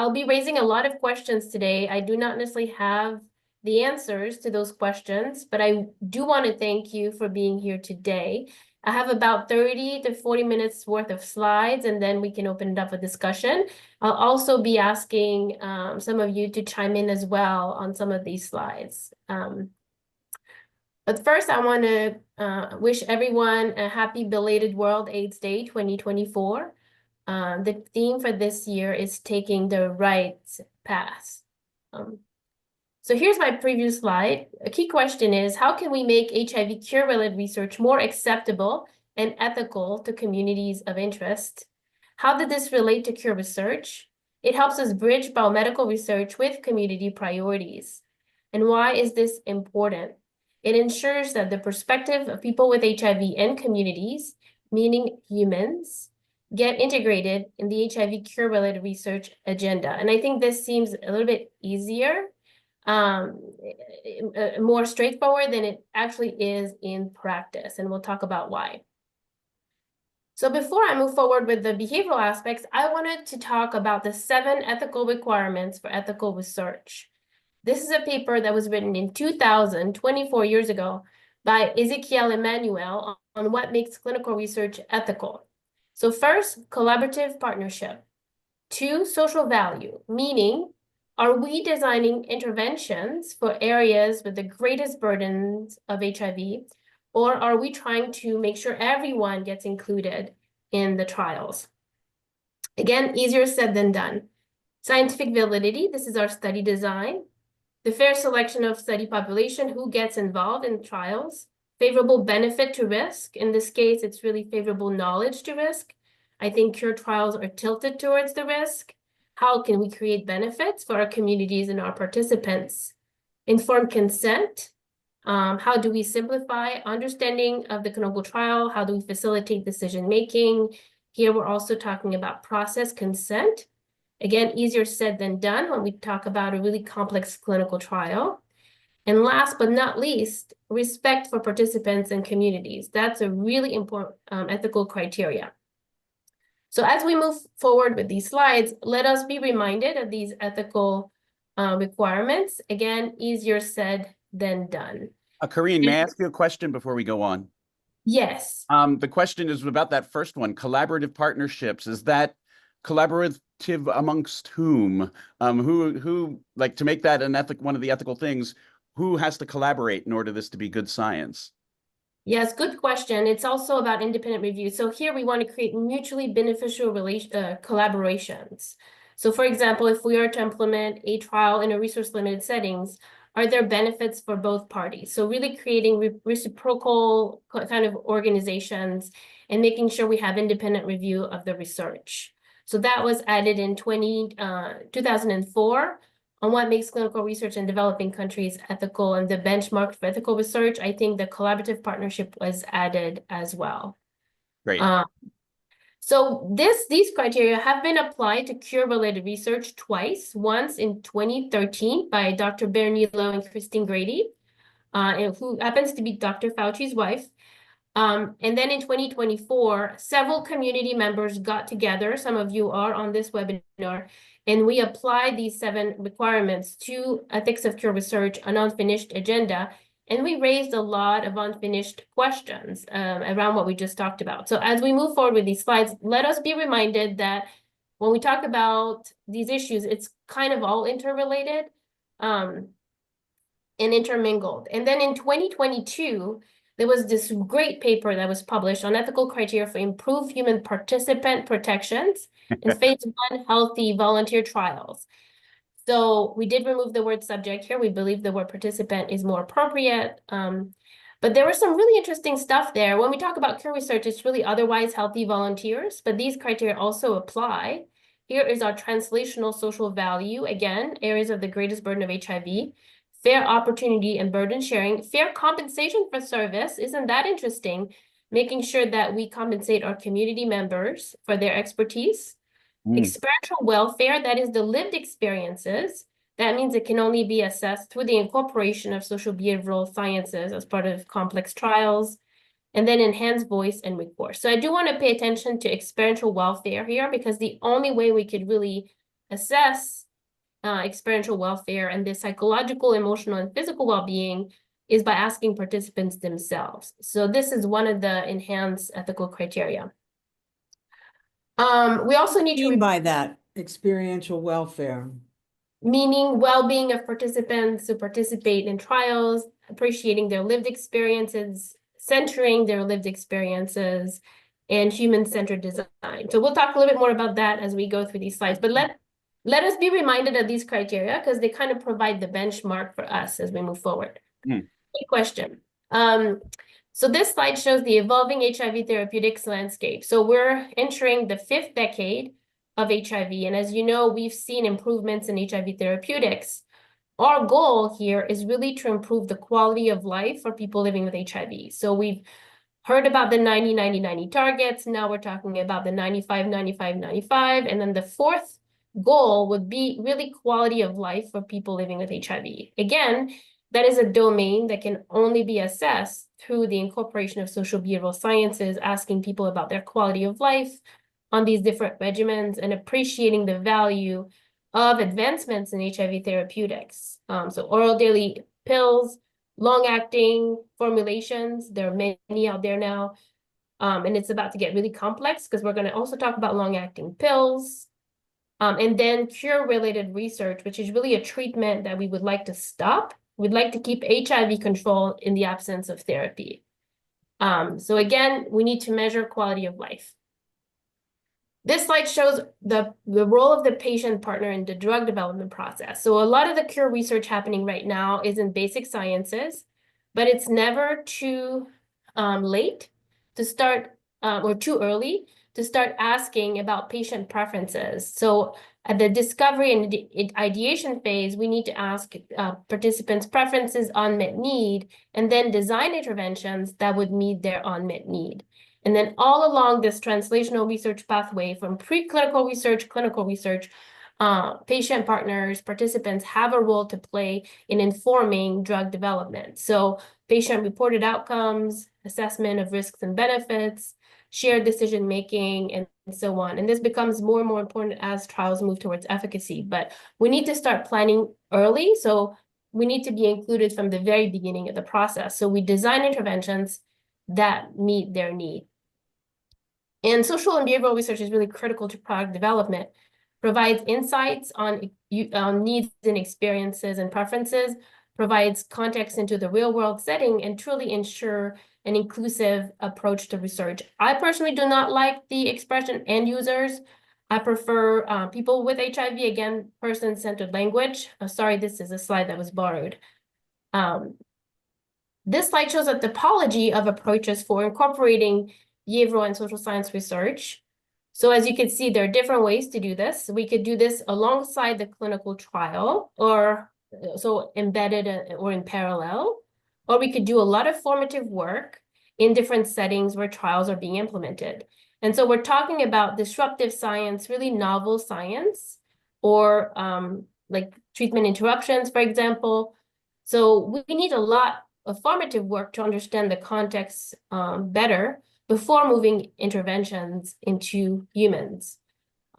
I'll be raising a lot of questions today. I do not necessarily have the answers to those questions, but I do want to thank you for being here today. I have about 30 to 40 minutes worth of slides, and then we can open it up for discussion. I'll also be asking some of you to chime in as well on some of these slides. But first, I want to wish everyone a happy belated World AIDS Day 2024. The theme for this year is taking the right path. So here's my previous slide. A key question is, how can we make HIV cure-related research more acceptable and ethical to communities of interest? How did this relate to cure research? It helps us bridge biomedical research with community priorities. And why is this important? It ensures that the perspective of people with HIV and communities, meaning humans, get integrated in the HIV cure-related research agenda. And I think this seems a little bit easier, more straightforward than it actually is in practice. And we'll talk about why. So before I move forward with the behavioral aspects, I wanted to talk about the 7 ethical requirements for ethical research. This is a paper that was written in 2000, 24 years ago, by Ezekiel Emmanuel on what makes clinical research ethical. So first, collaborative partnership. 2, social value, meaning, are we designing interventions for areas with the greatest burdens of HIV, or are we trying to make sure everyone gets included in the trials? Again, easier said than done. Scientific validity, this is our study design. The fair selection of study population, who gets involved in trials. Favorable benefit to risk. In this case, it's really favorable knowledge to risk. I think cure trials are tilted towards the risk. How can we create benefits for our communities and our participants? Informed consent. How do we simplify understanding of the clinical trial? How do we facilitate decision-making? Here, we're also talking about process consent. Again, easier said than done when we talk about a really complex clinical trial. And last but not least, respect for participants and communities. That's a really important ethical criteria. So as we move forward with these slides, let us be reminded of these ethical requirements. Again, easier said than done. Karine, may I ask you a question before we go on? Yes. The question is about that first one, collaborative partnerships. Is that collaborative amongst whom? Who like to make that one of the ethical things? Who has to collaborate in order for this to be good science? Yes, good question. It's also about independent review. So here we want to create mutually beneficial collaborations. So for example, if we are to implement a trial in a resource-limited settings, are there benefits for both parties? So really creating reciprocal kind of organizations and making sure we have independent review of the research. So that was added in 2004 on what makes clinical research in developing countries ethical and the benchmark for ethical research. I think the collaborative partnership was added as well. Great. So these criteria have been applied to cure-related research twice, once in 2013 by Dr. Bernilo and Christine Grady, who happens to be Dr. Fauci's wife. And then in 2024, several community members got together. Some of you are on this webinar, and we applied these 7 requirements to ethics of cure research, an unfinished agenda. And we raised a lot of unfinished questions around what we just talked about. So as we move forward with these slides, let us be reminded that when we talk about these issues, it's kind of all interrelated and intermingled. And then in 2022, there was this great paper that was published on ethical criteria for improved human participant protections in phase 1 healthy volunteer trials. So we did remove the word subject here. We believe the word participant is more appropriate. But there was some really interesting stuff there. When we talk about cure research, it's really otherwise healthy volunteers, but these criteria also apply. Here is our translational social value. Again, areas of the greatest burden of HIV. Fair opportunity and burden sharing. Fair compensation for service. Isn't that interesting? Making sure that we compensate our community members for their expertise. Experiential welfare, that is the lived experiences. That means it can only be assessed through the incorporation of social behavioral sciences as part of complex trials. And then enhanced voice and recourse. So I do want to pay attention to experiential welfare here, because the only way we could really assess experiential welfare and the psychological, emotional, and physical well-being is by asking participants themselves. So this is one of the enhanced ethical criteria. We also need to By that experiential welfare. meaning well-being of participants who participate in trials, appreciating their lived experiences, centering their lived experiences, and human-centered design. So we'll talk a little bit more about that as we go through these slides, but let us be reminded of these criteria because they kind of provide the benchmark for us as we move forward. Good question. So this slide shows the evolving HIV therapeutics landscape. So we're entering the 5th decade of HIV. And as you know, we've seen improvements in HIV therapeutics. Our goal here is really to improve the quality of life for people living with HIV. So we've heard about the 90-90-90 targets. Now we're talking about the 95-95-95. And then the 4th goal would be really quality of life for people living with HIV. Again, that is a domain that can only be assessed through the incorporation of social behavioral sciences, asking people about their quality of life on these different regimens and appreciating the value of advancements in HIV therapeutics. So oral daily pills, long-acting formulations, there are many out there now. And it's about to get really complex because we're going to also talk about long-acting pills. And then cure-related research, which is really a treatment that we would like to stop. We'd like to keep HIV control in the absence of therapy. So again, we need to measure quality of life. This slide shows the role of the patient partner in the drug development process. So a lot of the cure research happening right now is in basic sciences, but it's never too late to start or too early to start asking about patient preferences. So at the discovery and ideation phase, we need to ask participants' preferences, unmet need, and then design interventions that would meet their unmet need. And then all along this translational research pathway from preclinical research, clinical research, patient partners, participants have a role to play in informing drug development. So patient-reported outcomes, assessment of risks and benefits, shared decision-making, and so on. And this becomes more and more important as trials move towards efficacy. But we need to start planning early. So we need to be included from the very beginning of the process. So we design interventions that meet their need. And social and behavioral research is really critical to product development, provides insights on needs and experiences and preferences, provides context into the real-world setting, and truly ensure an inclusive approach to research. I personally do not like the expression end users. I prefer people with HIV, again, person-centered language. Sorry, this is a slide that was borrowed. This slide shows a topology of approaches for incorporating behavioral and social science research. So as you can see, there are different ways to do this. We could do this alongside the clinical trial, or so embedded or in parallel, or we could do a lot of formative work in different settings where trials are being implemented. And so we're talking about disruptive science, really novel science, or like treatment interruptions, for example. So we need a lot of formative work to understand the context better before moving interventions into humans.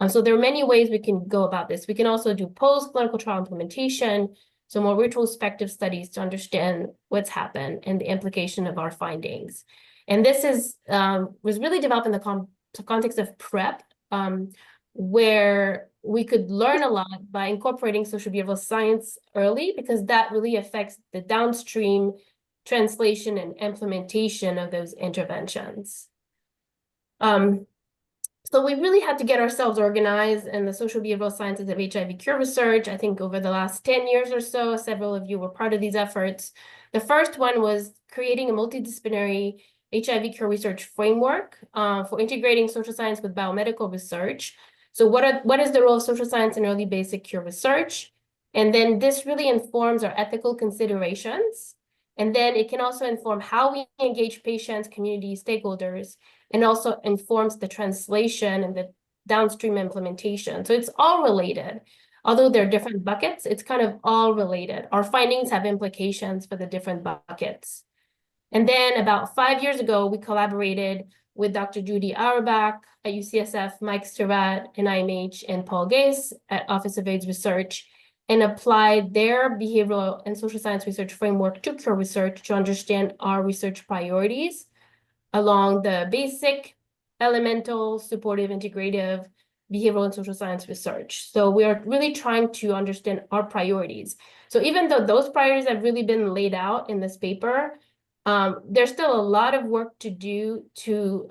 So there are many ways we can go about this. We can also do post-clinical trial implementation, so more retrospective studies to understand what's happened and the implication of our findings. And this was really developed in the context of PrEP, where we could learn a lot by incorporating social behavioral science early, because that really affects the downstream translation and implementation of those interventions. So we really had to get ourselves organized in the social behavioral sciences of HIV cure research. I think over the last 10 years or so, several of you were part of these efforts. The first one was creating a multidisciplinary HIV cure research framework for integrating social science with biomedical research. So what is the role of social science in early basic cure research? And then this really informs our ethical considerations. And then it can also inform how we engage patients, community stakeholders, and also informs the translation and the downstream implementation. So it's all related. Although there are different buckets, it's kind of all related. Our findings have implications for the different buckets. And then about 5 years ago, we collaborated with Dr. Judy Auerbach at UCSF, Mike Surratt and IMH, and Paul Gase at Office of AIDS Research, and applied their behavioral and social science research framework to cure research to understand our research priorities along the basic, elemental, supportive, integrative, behavioral and social science research. So we are really trying to understand our priorities. So even though those priorities have really been laid out in this paper, there's still a lot of work to do to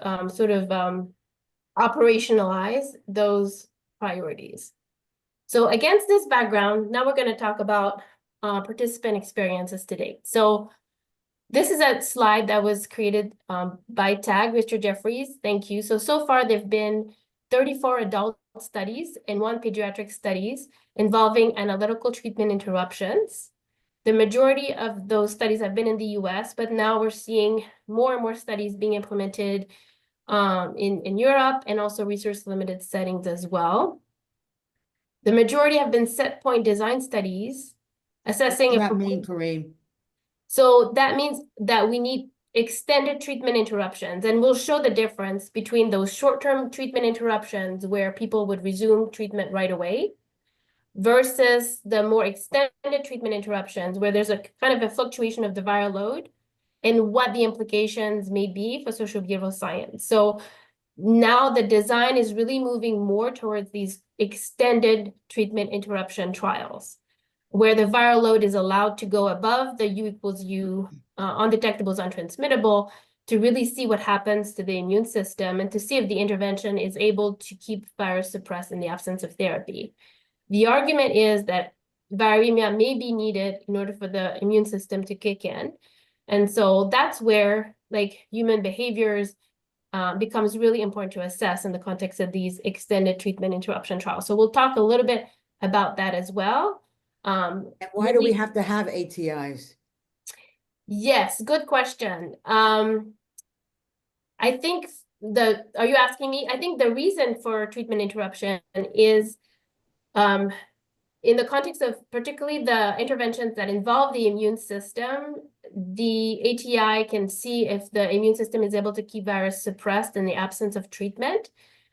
operationalize those priorities. So against this background, now we're going to talk about participant experiences to date. So this is a slide that was created by TAG, Richard Jeffries. Thank you. So far, there have been 34 adult studies and 1 pediatric studies involving analytical treatment interruptions. The majority of those studies have been in the US, but now we're seeing more and more studies being implemented in Europe and also research-limited settings as well. The majority have been set point design studies assessing. What does that mean, Karine? So that means that we need extended treatment interruptions, and we'll show the difference between those short-term treatment interruptions where people would resume treatment right away versus the more extended treatment interruptions where there's a kind of a fluctuation of the viral load and what the implications may be for social behavioral science. So now the design is really moving more towards these extended treatment interruption trials, where the viral load is allowed to go above the U equals U, undetectables, untransmittable, to really see what happens to the immune system and to see if the intervention is able to keep virus suppressed in the absence of therapy. The argument is that viremia may be needed in order for the immune system to kick in. And so that's where human behaviors becomes really important to assess in the context of these extended treatment interruption trials. So we'll talk a little bit about that as well. And why do we have to have ATIs? Yes, good question. I think are you asking me? I think the reason for treatment interruption is in the context of particularly the interventions that involve the immune system, the ATI can see if the immune system is able to keep virus suppressed in the absence of treatment,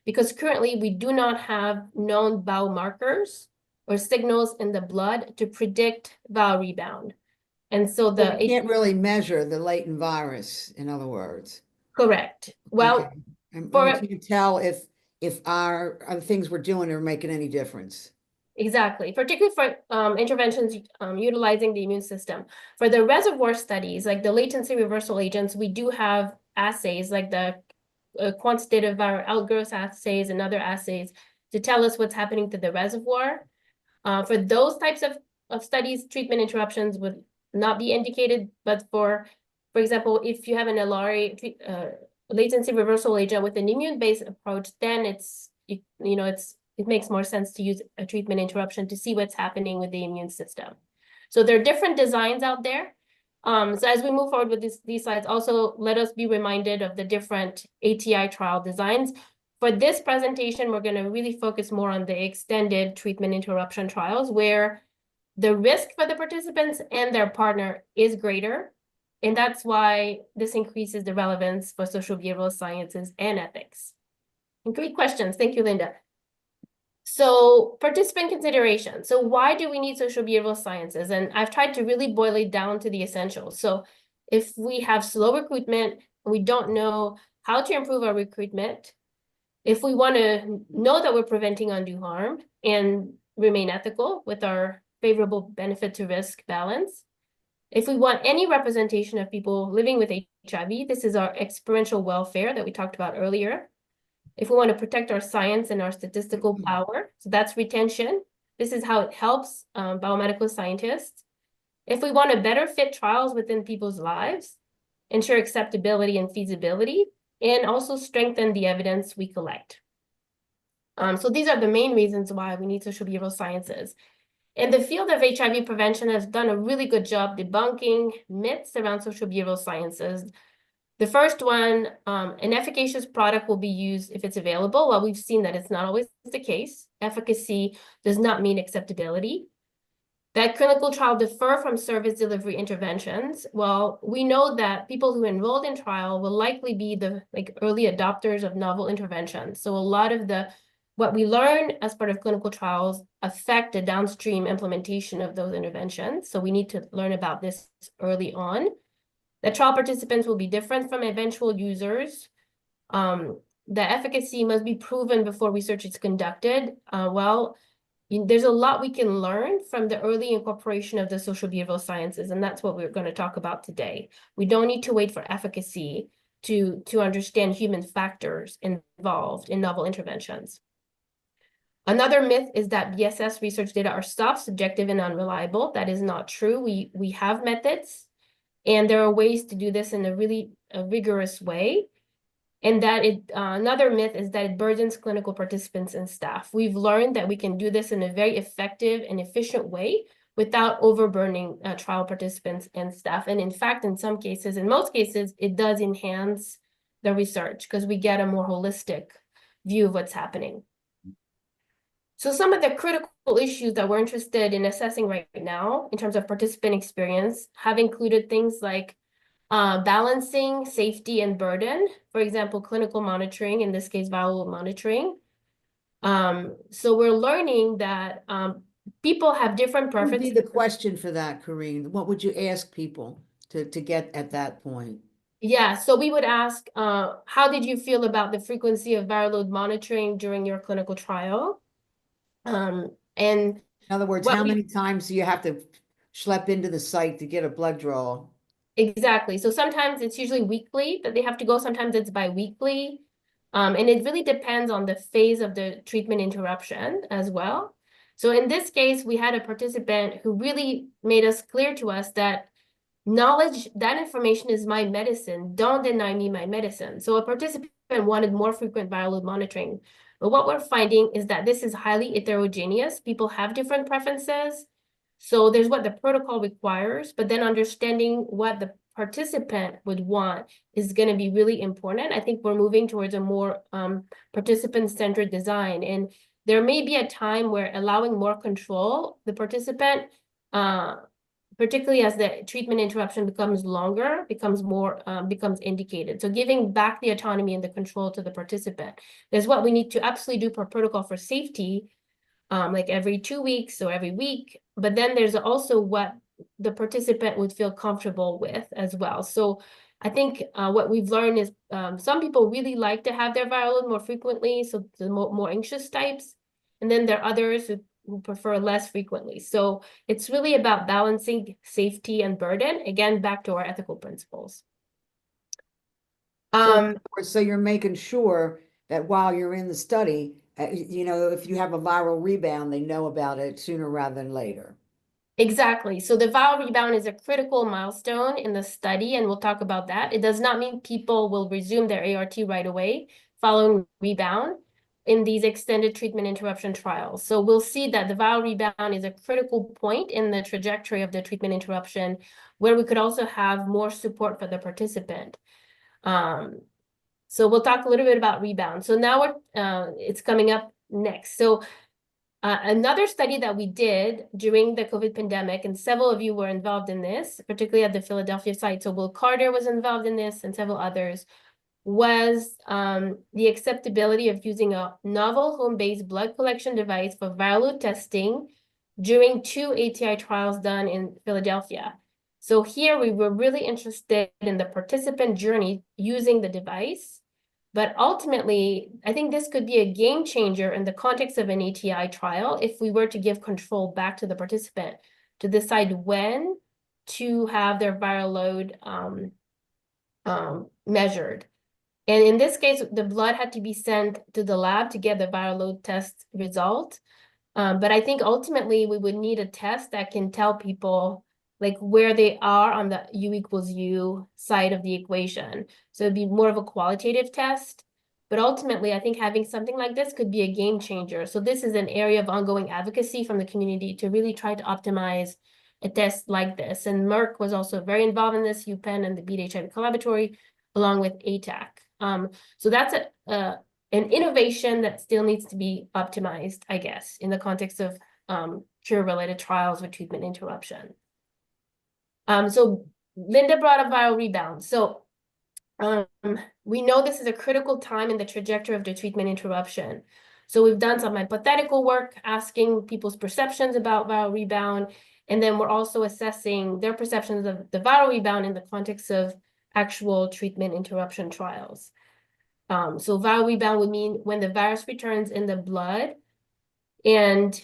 because currently we do not have known biomarkers or signals in the blood to predict viral rebound. And so we can't really measure the latent virus, in other words. Correct. Well, okay. And we can't tell if our things we're doing are making any difference. Exactly, particularly for interventions utilizing the immune system. For the reservoir studies, like the latency reversal agents, we do have assays like the quantitative viral outgrowth assays and other assays to tell us what's happening to the reservoir. For those types of studies, treatment interruptions would not be indicated, but for example, if you have an LRA latency reversal agent with an immune-based approach, then it makes more sense to use a treatment interruption to see what's happening with the immune system. So there are different designs out there. So as we move forward with these slides, also let us be reminded of the different ATI trial designs. For this presentation, we're going to really focus more on the extended treatment interruption trials, where the risk for the participants and their partner is greater. And that's why this increases the relevance for social behavioral sciences and ethics. And great questions. Thank you, Linda. So participant consideration. So why do we need social behavioral sciences? And I've tried to really boil it down to the essentials. So if we have slow recruitment, we don't know how to improve our recruitment, if we want to know that we're preventing undue harm and remain ethical with our favorable benefit to risk balance, if we want any representation of people living with HIV, this is our experiential welfare that we talked about earlier. If we want to protect our science and our statistical power, so that's retention. This is how it helps biomedical scientists. If we want to better fit trials within people's lives, ensure acceptability and feasibility, and also strengthen the evidence we collect. So these are the main reasons why we need social behavioral sciences. And the field of HIV prevention has done a really good job debunking myths around social behavioral sciences. The first one, an efficacious product will be used if it's available. Well, we've seen that it's not always the case. Efficacy does not mean acceptability. That clinical trial differ from service delivery interventions. Well, we know that people who enrolled in trial will likely be the early adopters of novel interventions. So a lot of what we learn as part of clinical trials affect the downstream implementation of those interventions. So we need to learn about this early on. The trial participants will be different from eventual users. The efficacy must be proven before research is conducted. There's a lot we can learn from the early incorporation of the social behavioral sciences, and that's what we're going to talk about today. We don't need to wait for efficacy to understand human factors involved in novel interventions. Another myth is that BSS research data are soft, subjective, and unreliable. That is not true. We have methods, and there are ways to do this in a really rigorous way. And that another myth is that it burdens clinical participants and staff. We've learned that we can do this in a very effective and efficient way without overburdening trial participants and staff. And in fact, in most cases, it does enhance the research because we get a more holistic view of what's happening. So some of the critical issues that we're interested in assessing right now in terms of participant experience have included things like balancing safety and burden, for example, clinical monitoring, in this case, viral load monitoring. So we're learning that people have different What would preferences. be the question for that, Karine? What would you ask people to get at that point? Yeah, so we would ask, how did you feel about the frequency of viral load monitoring during your clinical trial? And in other words, how many times do you have to schlep into the site to get a blood draw? Exactly. So sometimes it's usually weekly that they have to go. Sometimes it's bi-weekly. And it really depends on the phase of the treatment interruption as well. So in this case, we had a participant who really made us clear to us that knowledge, that information is my medicine. Don't deny me my medicine. So a participant wanted more frequent viral load monitoring. But what we're finding is that this is highly heterogeneous. People have different preferences. So there's what the protocol requires, but then understanding what the participant would want is going to be really important. I think we're moving towards a more participant-centered design. And there may be a time where allowing more control, the participant, particularly as the treatment interruption becomes longer, becomes indicated. So giving back the autonomy and the control to the participant. There's what we need to absolutely do per protocol for safety, like every 2 weeks or every week. But then there's also what the participant would feel comfortable with as well. So I think what we've learned is some people really like to have their viral load more frequently, so the more anxious types. And then there are others who prefer less frequently. So it's really about balancing safety and burden, again, back to our ethical principles. So you're making sure that while you're in the study, if you have a viral rebound, they know about it sooner rather than later. Exactly. So the viral rebound is a critical milestone in the study, and we'll talk about that. It does not mean people will resume their ART right away following rebound in these extended treatment interruption trials. So we'll see that the viral rebound is a critical point in the trajectory of the treatment interruption, where we could also have more support for the participant. So we'll talk a little bit about rebound. So now it's coming up next. So another study that we did during the COVID pandemic, and several of you were involved in this, particularly at the Philadelphia site. So Will Carter was involved in this and several others, was the acceptability of using a novel home-based blood collection device for viral load testing during 2 ATI trials done in Philadelphia. So here we were really interested in the participant journey using the device. But ultimately, I think this could be a game changer in the context of an ATI trial if we were to give control back to the participant to decide when to have their viral load measured. And in this case, the blood had to be sent to the lab to get the viral load test result. But I think ultimately we would need a test that can tell people like where they are on the U=U side of the equation. So it'd be more of a qualitative test. But ultimately, I think having something like this could be a game changer. So this is an area of ongoing advocacy from the community to really try to optimize a test like this. And Merck was also very involved in this, UPenn and the Beat HIV Collaboratory, along with ATAC. So that's an innovation that still needs to be optimized, I guess, in the context of cure-related trials with treatment interruption. So Linda brought up viral rebound. So we know this is a critical time in the trajectory of the treatment interruption. So we've done some hypothetical work asking people's perceptions about viral rebound, and then we're also assessing their perceptions of the viral rebound in the context of actual treatment interruption trials. So viral rebound would mean when the virus returns in the blood, and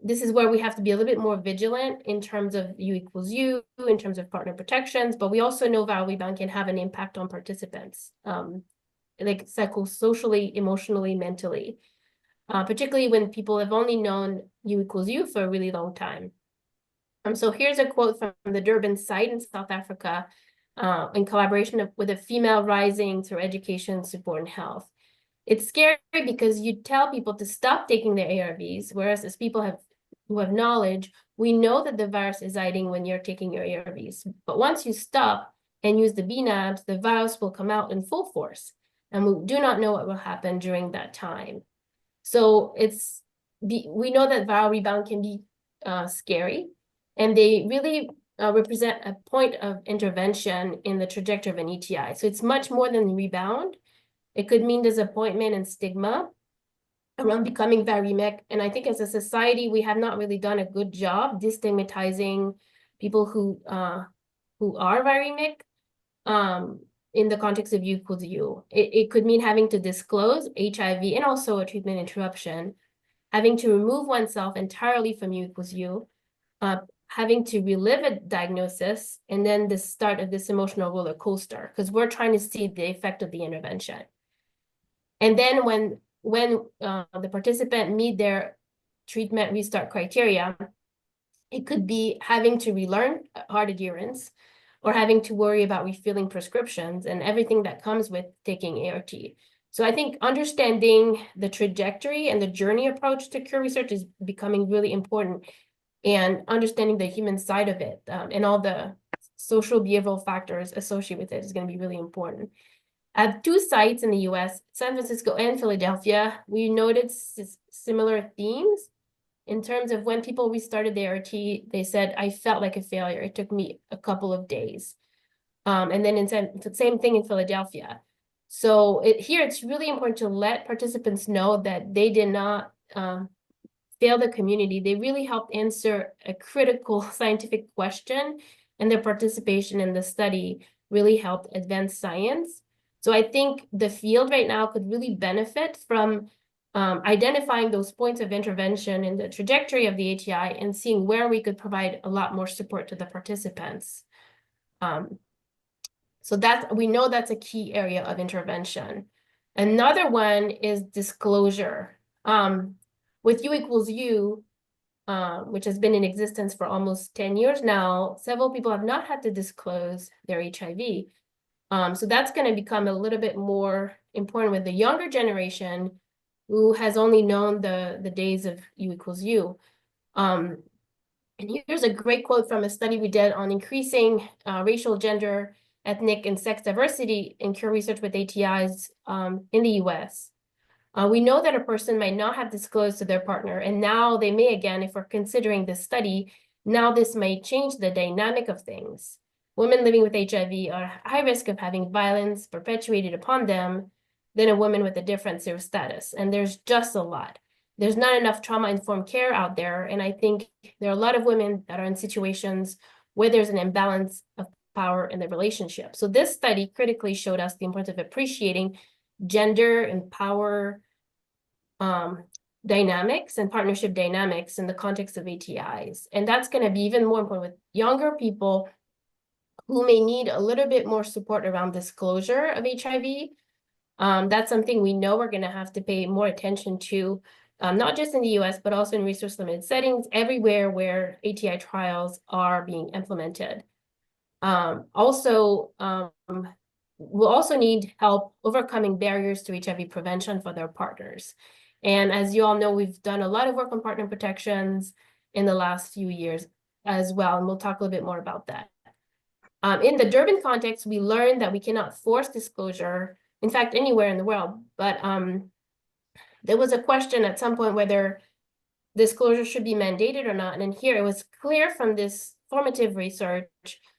this is where we have to be a little bit more vigilant in terms of U equals U, in terms of partner protections, but we also know viral rebound can have an impact on participants, like psychosocially, emotionally, mentally, particularly when people have only known U equals U for a really long time. So here's a quote from the Durban site in South Africa, in collaboration with a female rising through education, support, and health. It's scary because you tell people to stop taking their ARVs, whereas as people who have knowledge, we know that the virus is hiding when you're taking your ARVs. But once you stop and use the BNABs, the virus will come out in full force, and we do not know what will happen during that time. So we know that viral rebound can be scary, and they really represent a point of intervention in the trajectory of an ETI. So it's much more than rebound. It could mean disappointment and stigma around becoming viremic. And I think as a society, we have not really done a good job destigmatizing people who are viremic in the context of U equals U. It could mean having to disclose HIV and also a treatment interruption, having to remove oneself entirely from U equals U, having to relive a diagnosis, and then the start of this emotional roller coaster, because we're trying to see the effect of the intervention. And then when the participant meet their treatment restart criteria, it could be having to relearn hard adherence, or having to worry about refilling prescriptions and everything that comes with taking ART. So I think understanding the trajectory and the journey approach to cure research is becoming really important, and understanding the human side of it and all the social behavioral factors associated with it is going to be really important. At 2 sites in the US, San Francisco and Philadelphia, we noted similar themes in terms of when people restarted their ART, they said, I felt like a failure. It took me a couple of days. And then the same thing in Philadelphia. So here it's really important to let participants know that they did not fail the community. They really helped answer a critical scientific question, and their participation in the study really helped advance science. So I think the field right now could really benefit from identifying those points of intervention in the trajectory of the ATI and seeing where we could provide a lot more support to the participants. So we know that's a key area of intervention. Another one is disclosure. With U equals U, which has been in existence for almost 10 years now, several people have not had to disclose their HIV. So that's going to become a little bit more important with the younger generation who has only known the days of U equals U. And here's a great quote from a study we did on increasing racial, gender, ethnic, and sex diversity in cure research with ATIs in the US. We know that a person might not have disclosed to their partner, and now they may again, if we're considering this study, now this may change the dynamic of things. Women living with HIV are at high risk of having violence perpetuated upon them than a woman with a different serous status. And there's just a lot. There's not enough trauma-informed care out there. And I think there are a lot of women that are in situations where there's an imbalance of power in the relationship. So this study critically showed us the importance of appreciating gender and power dynamics and partnership dynamics in the context of ATIs. And that's going to be even more important with younger people who may need a little bit more support around disclosure of HIV. That's something we know we're going to have to pay more attention to, not just in the US, but also in resource-limited settings, everywhere where ATI trials are being implemented. We'll also need help overcoming barriers to HIV prevention for their partners. And as you all know, we've done a lot of work on partner protections in the last few years as well, and we'll talk a little bit more about that. In the Durban context, we learned that we cannot force disclosure, in fact, anywhere in the world, but there was a question at some point whether disclosure should be mandated or not. And here it was clear from this formative research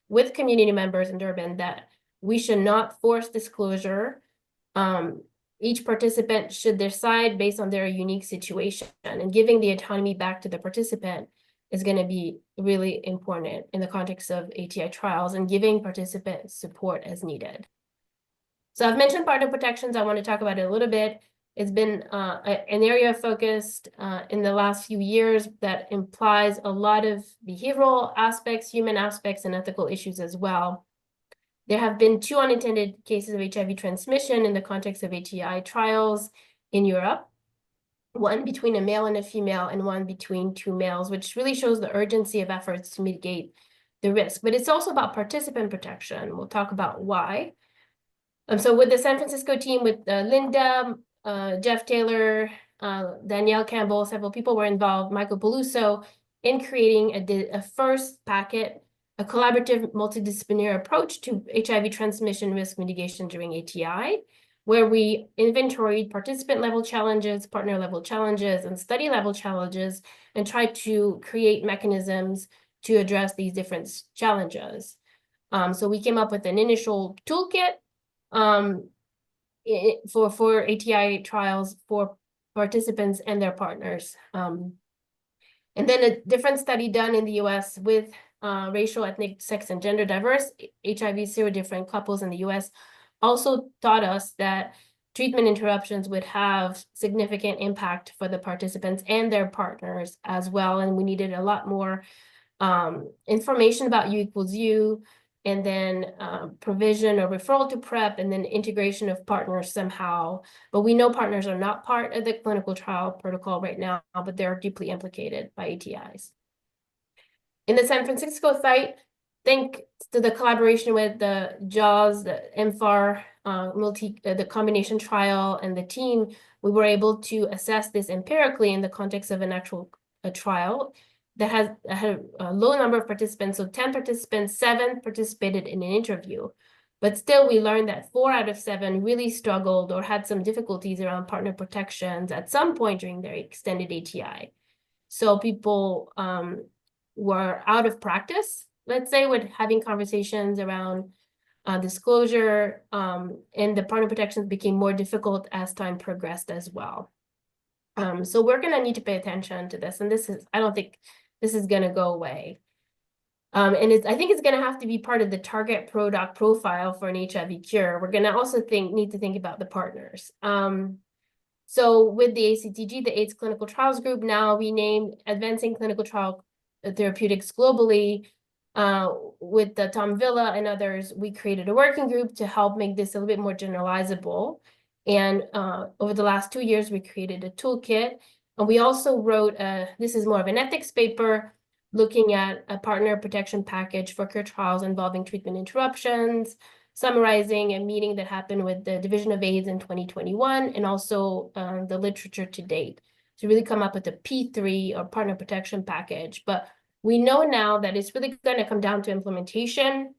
with community members in Durban that we should not force disclosure. Each participant should decide based on their unique situation, and giving the autonomy back to the participant is going to be really important in the context of ATI trials, and giving participants support as needed. So I've mentioned partner protections. I want to talk about it a little bit. It's been an area focused in the last few years that implies a lot of behavioral aspects, human aspects, and ethical issues as well. There have been 2 unintended cases of HIV transmission in the context of ATI trials in Europe, one between a male and a female and one between 2 males, which really shows the urgency of efforts to mitigate the risk. But it's also about participant protection. We'll talk about why. So with the San Francisco team, with Linda, Jeff Taylor, Danielle Campbell, several people were involved, Michael Peluso, in creating a first packet, a collaborative multidisciplinary approach to HIV transmission risk mitigation during ATI, where we inventoried participant-level challenges, partner-level challenges, and study-level challenges, and tried to create mechanisms to address these different challenges. So we came up with an initial toolkit for ATI trials for participants and their partners. And then a different study done in the US with racial, ethnic, sex, and gender diverse HIV serodifferent couples in the US also taught us that treatment interruptions would have significant impact for the participants and their partners as well. And we needed a lot more information about U equals U, and then provision or referral to PrEP, and then integration of partners somehow. But we know partners are not part of the clinical trial protocol right now, but they're deeply implicated by ATIs. In the San Francisco site, thanks to the collaboration with the JAWS, the MFAR, the combination trial, and the team, we were able to assess this empirically in the context of an actual trial that had a low number of participants. So 10 participants, 7 participated in an interview. But still, we learned that 4 out of 7 really struggled or had some difficulties around partner protections at some point during their extended ATI. So people were out of practice, let's say, with having conversations around disclosure, and the partner protections became more difficult as time progressed as well. So we're going to need to pay attention to this. And I don't think this is going to go away. And I think it's going to have to be part of the target product profile for an HIV cure. We're going to also need to think about the partners. So with the ACTG, the AIDS Clinical Trials Group, now we named Advancing Clinical Trial Therapeutics Globally. With the Tom Villa and others, we created a working group to help make this a little bit more generalizable. And over the last 2 years, we created a toolkit. And we also wrote, this is more of an ethics paper, looking at a partner protection package for cure trials involving treatment interruptions, summarizing a meeting that happened with the Division of AIDS in 2021, and also the literature to date, to really come up with a P3 or partner protection package. But we know now that it's really going to come down to implementation,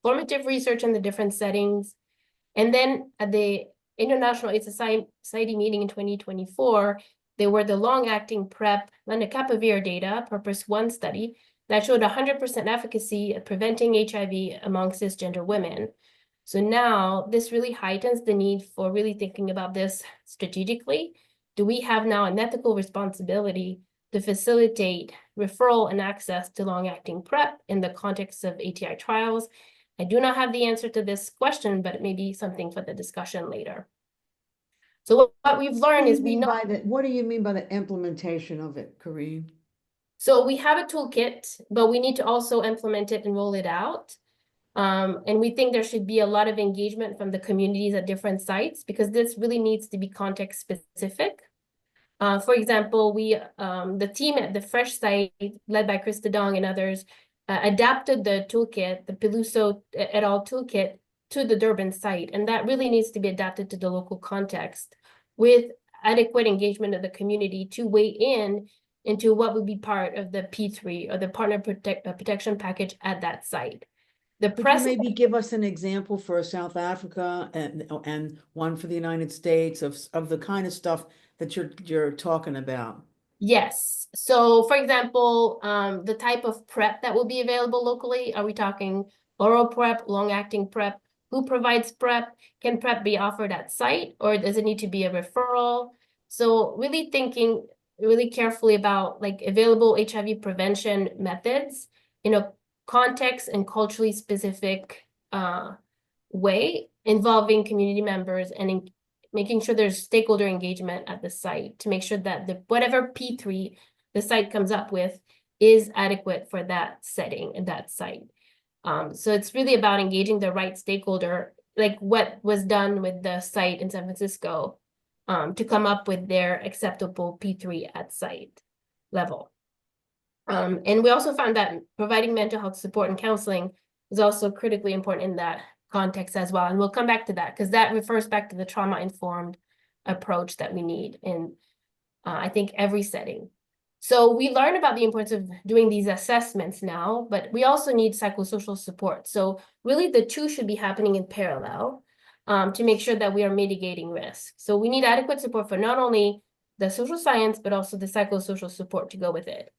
formative research in the different settings. And then at the International AIDS Society meeting in 2024, there were the long-acting PrEP lenacapavir data, Purpose 1 study, that showed 100% efficacy at preventing HIV among cisgender women. So now this really heightens the need for really thinking about this strategically. Do we have now an ethical responsibility to facilitate referral and access to long-acting PrEP in the context of ATI trials? I do not have the answer to this question, but it may be something for the discussion later. So what we've learned is we know. What do you mean by the implementation of it, Karine? So we have a toolkit, but we need to also implement it and roll it out. And we think there should be a lot of engagement from the communities at different sites, because this really needs to be context specific. For example, the team at the Fresh site, led by Krista Dong and others, adapted the toolkit, the Peluso et al. Toolkit, to the Durban site. And that really needs to be adapted to the local context with adequate engagement of the community to weigh into what would be part of the P3 or the partner protection package at that site. Could you maybe give us an example for South Africa and one for the United States of the kind of stuff that you're talking about? Yes. So for example, the type of PrEP that will be available locally, are we talking oral PrEP, long-acting PrEP? Who provides PrEP? Can PrEP be offered at site, or does it need to be a referral? So really thinking really carefully about like available HIV prevention methods in a context and culturally specific way involving community members and making sure there's stakeholder engagement at the site to make sure that whatever P3 the site comes up with is adequate for that setting and that site. So it's really about engaging the right stakeholder, like what was done with the site in San Francisco, to come up with their acceptable P3 at site level. And we also found that providing mental health support and counseling is also critically important in that context as well. And we'll come back to that because that refers back to the trauma-informed approach that we need in, I think, every setting. So we learn about the importance of doing these assessments now, but we also need psychosocial support. So really the two should be happening in parallel to make sure that we are mitigating risk. So we need adequate support for not only the social science, but also the psychosocial support to go with it.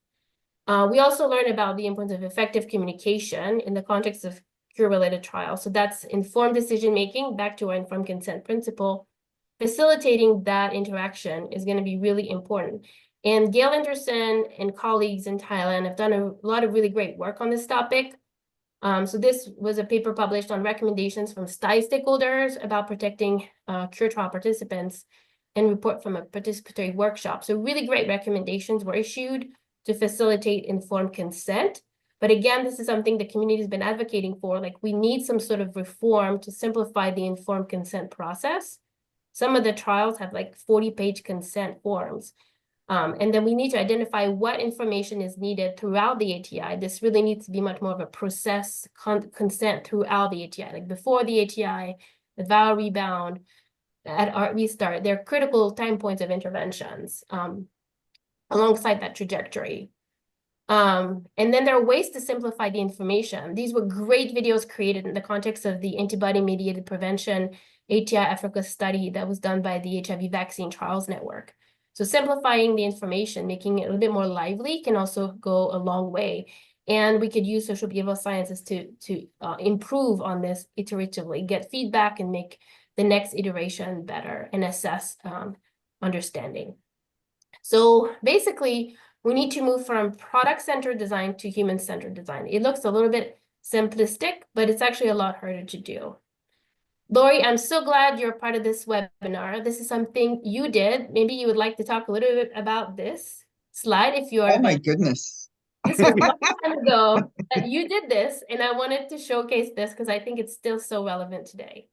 We also learn about the importance of effective communication in the context of cure-related trials. So that's informed decision-making, back to our informed consent principle. Facilitating that interaction is going to be really important. And Gail Anderson and colleagues in Thailand have done a lot of really great work on this topic. So this was a paper published on recommendations from STI stakeholders about protecting cure trial participants and report from a participatory workshop. So really great recommendations were issued to facilitate informed consent. But again, this is something the community has been advocating for. Like we need some sort of reform to simplify the informed consent process. Some of the trials have like 40-page consent forms. And then we need to identify what information is needed throughout the ATI. This really needs to be much more of a process consent throughout the ATI, like before the ATI, the viral rebound, at our restart. They're critical time points of interventions alongside that trajectory. And then there are ways to simplify the information. These were great videos created in the context of the antibody-mediated prevention ATI Africa study that was done by the HIV Vaccine Trials Network. So simplifying the information, making it a little bit more lively can also go a long way. And we could use social behavioral sciences to improve on this iteratively, get feedback and make the next iteration better and assess understanding. So basically, we need to move from product-centered design to human-centered design. It looks a little bit simplistic, but it's actually a lot harder to do. Lori, I'm so glad you're part of this webinar. This is something you did. Maybe you would like to talk a little bit about this slide if you are. Oh my goodness. This was a long time ago that you did this, and I wanted to showcase this because I think it's still so relevant today.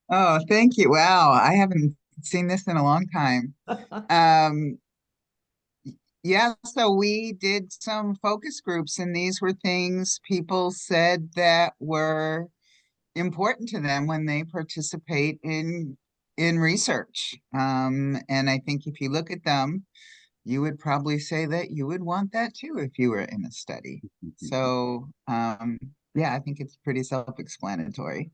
Oh, thank you. Wow, I haven't seen this in a long time. Yeah, so we did some focus groups, and these were things people said that were important to them when they participate in research. And I think if you look at them, you would probably say that you would want that too if you were in a study. So yeah, I think it's pretty self-explanatory.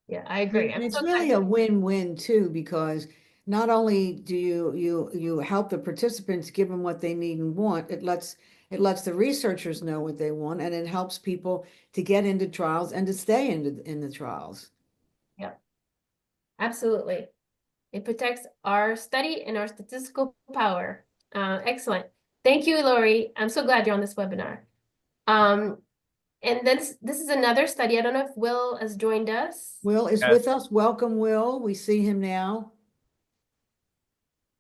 Yeah, I agree. And it's really a win-win too, because not only do you help the participants give them what they need and want, it lets the researchers know what they want, and it helps people to get into trials and to stay in the trials. Yeah, absolutely. It protects our study and our statistical power. Excellent. Thank you, Lori. I'm so glad you're on this webinar. And this is another study. I don't know if Will has joined us. Will is with us. Welcome, Will. We see him now.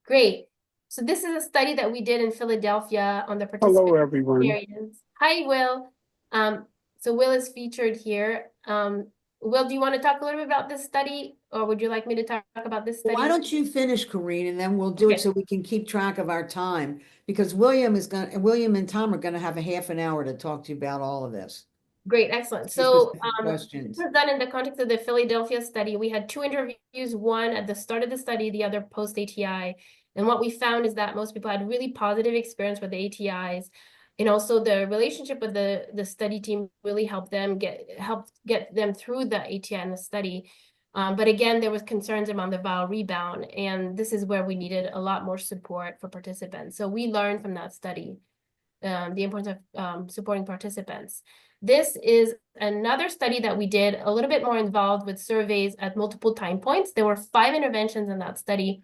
Great. So this is a study that we did in Philadelphia on the participant. Hello, everyone. Experience. Hi, Will. So Will is featured here. Will, do you want to talk a little bit about this study, or would you like me to talk about this study? Why don't you finish, Karine, and then we'll do it so we can keep track of our time, because William and Tom are gonna have a half an hour to talk to you about all of this. Great, excellent. So questions. This was done in the context of the Philadelphia study. We had 2 interviews, one at the start of the study, the other post-ATI. And what we found is that most people had really positive experience with the ATIs. And also the relationship with the study team really helped get them through the ATI and the study. But again, there was concerns around the viral rebound, and this is where we needed a lot more support for participants. So we learned from that study the importance of supporting participants. This is another study that we did a little bit more involved with surveys at multiple time points. There were 5 interventions in that study,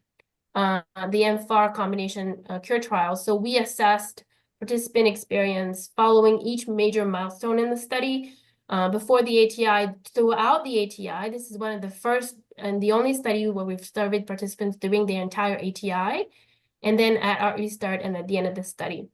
the mFAR combination cure trial. So we assessed participant experience following each major milestone in the study. Before the ATI, throughout the ATI, this is one of the first and the only study where we've surveyed participants during the entire ATI, and then at our restart and at the end of the study.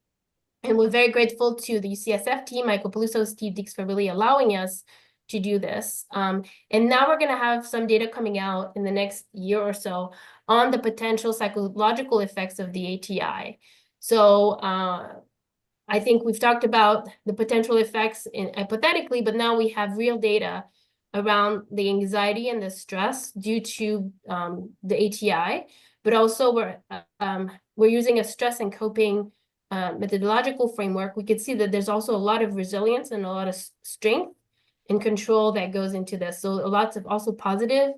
And we're very grateful to the UCSF team, Michael Peluso, Steve Deeks, for really allowing us to do this. And now we're going to have some data coming out in the next year or so on the potential psychological effects of the ATI. So I think we've talked about the potential effects hypothetically, but now we have real data around the anxiety and the stress due to the ATI, but also we're using a stress and coping methodological framework. We could see that there's also a lot of resilience and a lot of strength and control that goes into this. So lots of also positive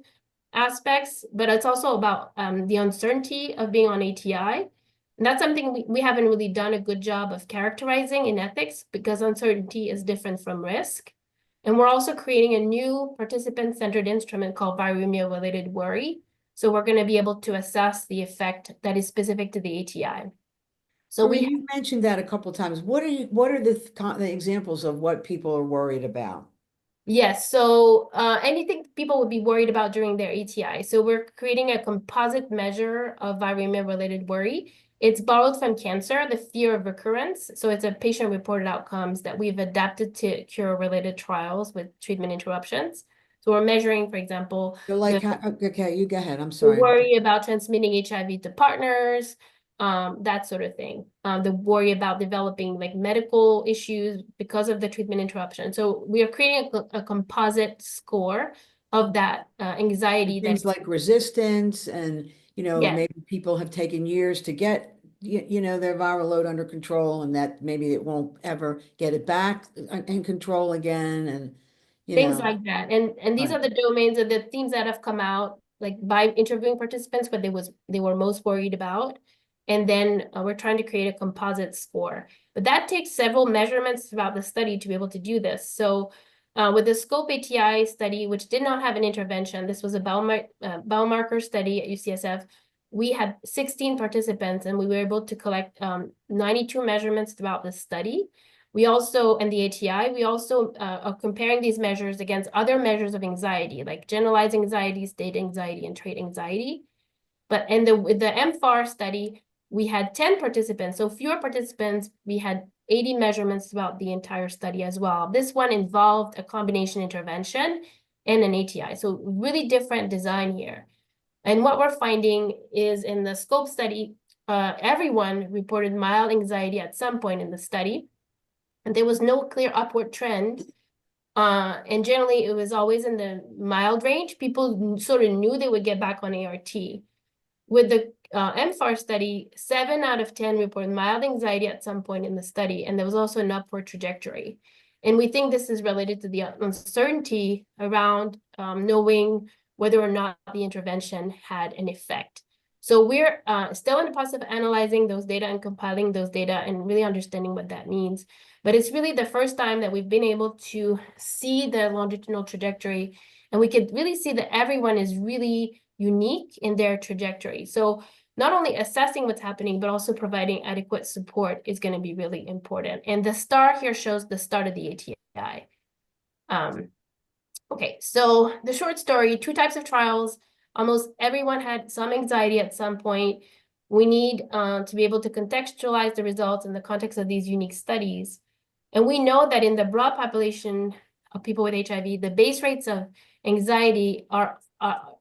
aspects, but it's also about the uncertainty of being on ATI. And that's something we haven't really done a good job of characterizing in ethics, because uncertainty is different from risk. And we're also creating a new participant-centered instrument called viremia-related worry. So we're going to be able to assess the effect that is specific to the ATI. So you mentioned that a couple of times. What are the examples of what people are worried about? Yes, so anything people would be worried about during their ATI. So we're creating a composite measure of viremia-related worry. It's borrowed from cancer, the fear of recurrence. So it's a patient-reported outcomes that we've adapted to cure-related trials with treatment interruptions. So we're measuring, for example, So like, okay, you go ahead. I'm sorry. worry about transmitting HIV to partners, that sort of thing. The worry about developing like medical issues because of the treatment interruption. So we are creating a composite score of that anxiety. Things like resistance and, Yes. maybe people have taken years to get, their viral load under control, and that maybe it won't ever get it back in control again, and, Things like that. And these Right. are the domains of the themes that have come out like by interviewing participants, what they were most worried about. And then we're trying to create a composite score. But that takes several measurements throughout the study to be able to do this. So with the SCOPE ATI study, which did not have an intervention, this was a biomarker study at UCSF. We had 16 participants, and we were able to collect 92 measurements throughout the study. We also, and the ATI, we also are comparing these measures against other measures of anxiety, like generalized anxiety, state anxiety, and trait anxiety. But with the mFAR study, we had 10 participants, so fewer participants. We had 80 measurements throughout the entire study as well. This one involved a combination intervention and an ATI, so really different design here. And what we're finding is in the SCOPE study, everyone reported mild anxiety at some point in the study, and there was no clear upward trend. And generally, it was always in the mild range. People sort of knew they would get back on ART. With the mFAR study, 7 out of 10 reported mild anxiety at some point in the study, and there was also an upward trajectory. And we think this is related to the uncertainty around knowing whether or not the intervention had an effect. So we're still in the process of analyzing those data and compiling those data and really understanding what that means. But it's really the first time that we've been able to see the longitudinal trajectory, and we could really see that everyone is really unique in their trajectory. So not only assessing what's happening, but also providing adequate support is going to be really important. And the star here shows the start of the ATI. Okay, so the short story, 2 types of trials. Almost everyone had some anxiety at some point. We need to be able to contextualize the results in the context of these unique studies. And we know that in the broad population of people with HIV, the base rates of anxiety are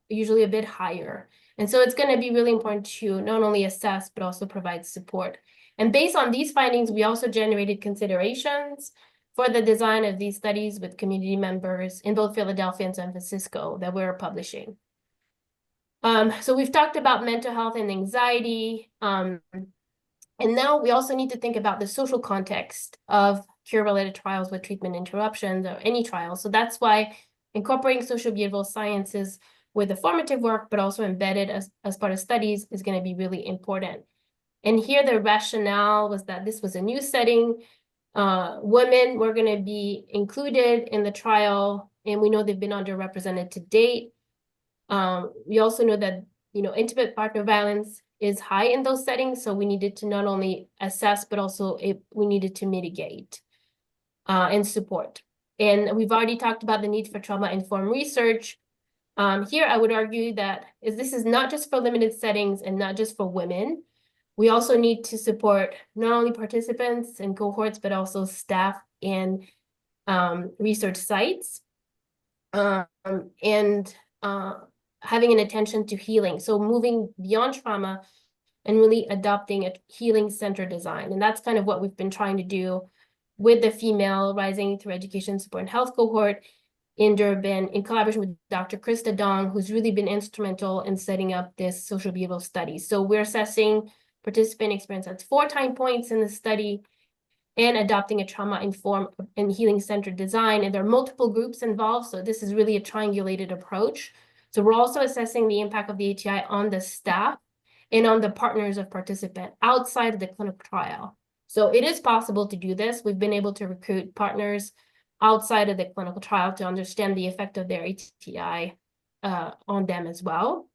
usually a bit higher. And so it's going to be really important to not only assess, but also provide support. And based on these findings, we also generated considerations for the design of these studies with community members in both Philadelphia and San Francisco that we're publishing. So we've talked about mental health and anxiety. And now we also need to think about the social context of cure-related trials with treatment interruptions or any trial. So that's why incorporating social behavioral science is with the formative work, but also embedded as part of studies is going to be really important. And here the rationale was that this was a new setting. Women were going to be included in the trial, and we know they've been underrepresented to date. We also know that, intimate partner violence is high in those settings, so we needed to not only assess, but also we needed to mitigate and support. And we've already talked about the need for trauma-informed research. Here, I would argue that this is not just for limited settings and not just for women. We also need to support not only participants and cohorts, but also staff and research sites, and having an attention to healing. So moving beyond trauma and really adopting a healing-centered design. And that's kind of what we've been trying to do with the female Rising Through Education, Support, and Health cohort in Durban, in collaboration with Dr. Krista Dong, who's really been instrumental in setting up this social behavioral study. So we're assessing participant experience at 4 time points in the study and adopting a trauma-informed and healing-centered design. And there are multiple groups involved, so this is really a triangulated approach. So we're also assessing the impact of the ATI on the staff and on the partners of participant outside of the clinical trial. So it is possible to do this. We've been able to recruit partners outside of the clinical trial to understand the effect of their ATI on them as well.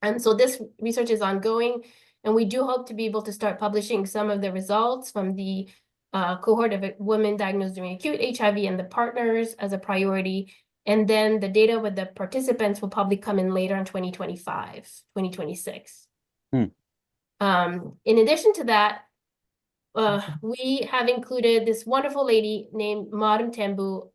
And so this research is ongoing, and we do hope to be able to start publishing some of the results from the cohort of women diagnosed during acute HIV and the partners as a priority. And then the data with the participants will probably come in later in 2025, 2026. In addition to that, we have included this wonderful lady named Madam Tembu.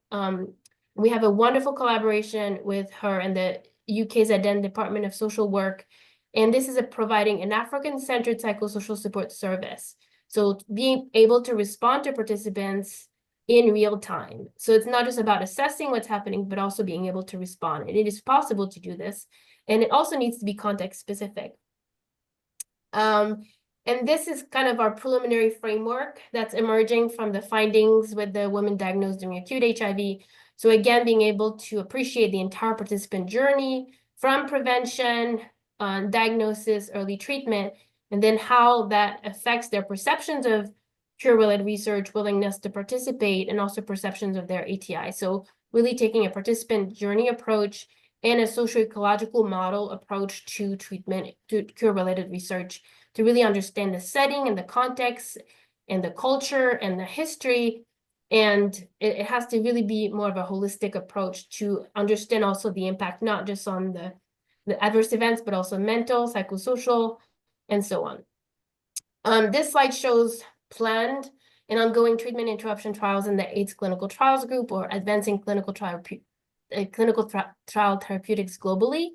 We have a wonderful collaboration with her and the UK's Eden Department of Social Work. And this is providing an African-centered psychosocial support service. So being able to respond to participants in real time. So it's not just about assessing what's happening, but also being able to respond. And it is possible to do this. And it also needs to be context specific. And this is kind of our preliminary framework that's emerging from the findings with the women diagnosed during acute HIV. So again, being able to appreciate the entire participant journey from prevention, diagnosis, early treatment, and then how that affects their perceptions of cure-related research, willingness to participate, and also perceptions of their ATI. So really taking a participant journey approach and a socio-ecological model approach to treatment, to cure-related research, to really understand the setting and the context and the culture and the history. And it has to really be more of a holistic approach to understand also the impact, not just on the adverse events, but also mental, psychosocial, and so on. This slide shows planned and ongoing treatment interruption trials in the AIDS clinical trials group, or advancing clinical trial therapeutics globally.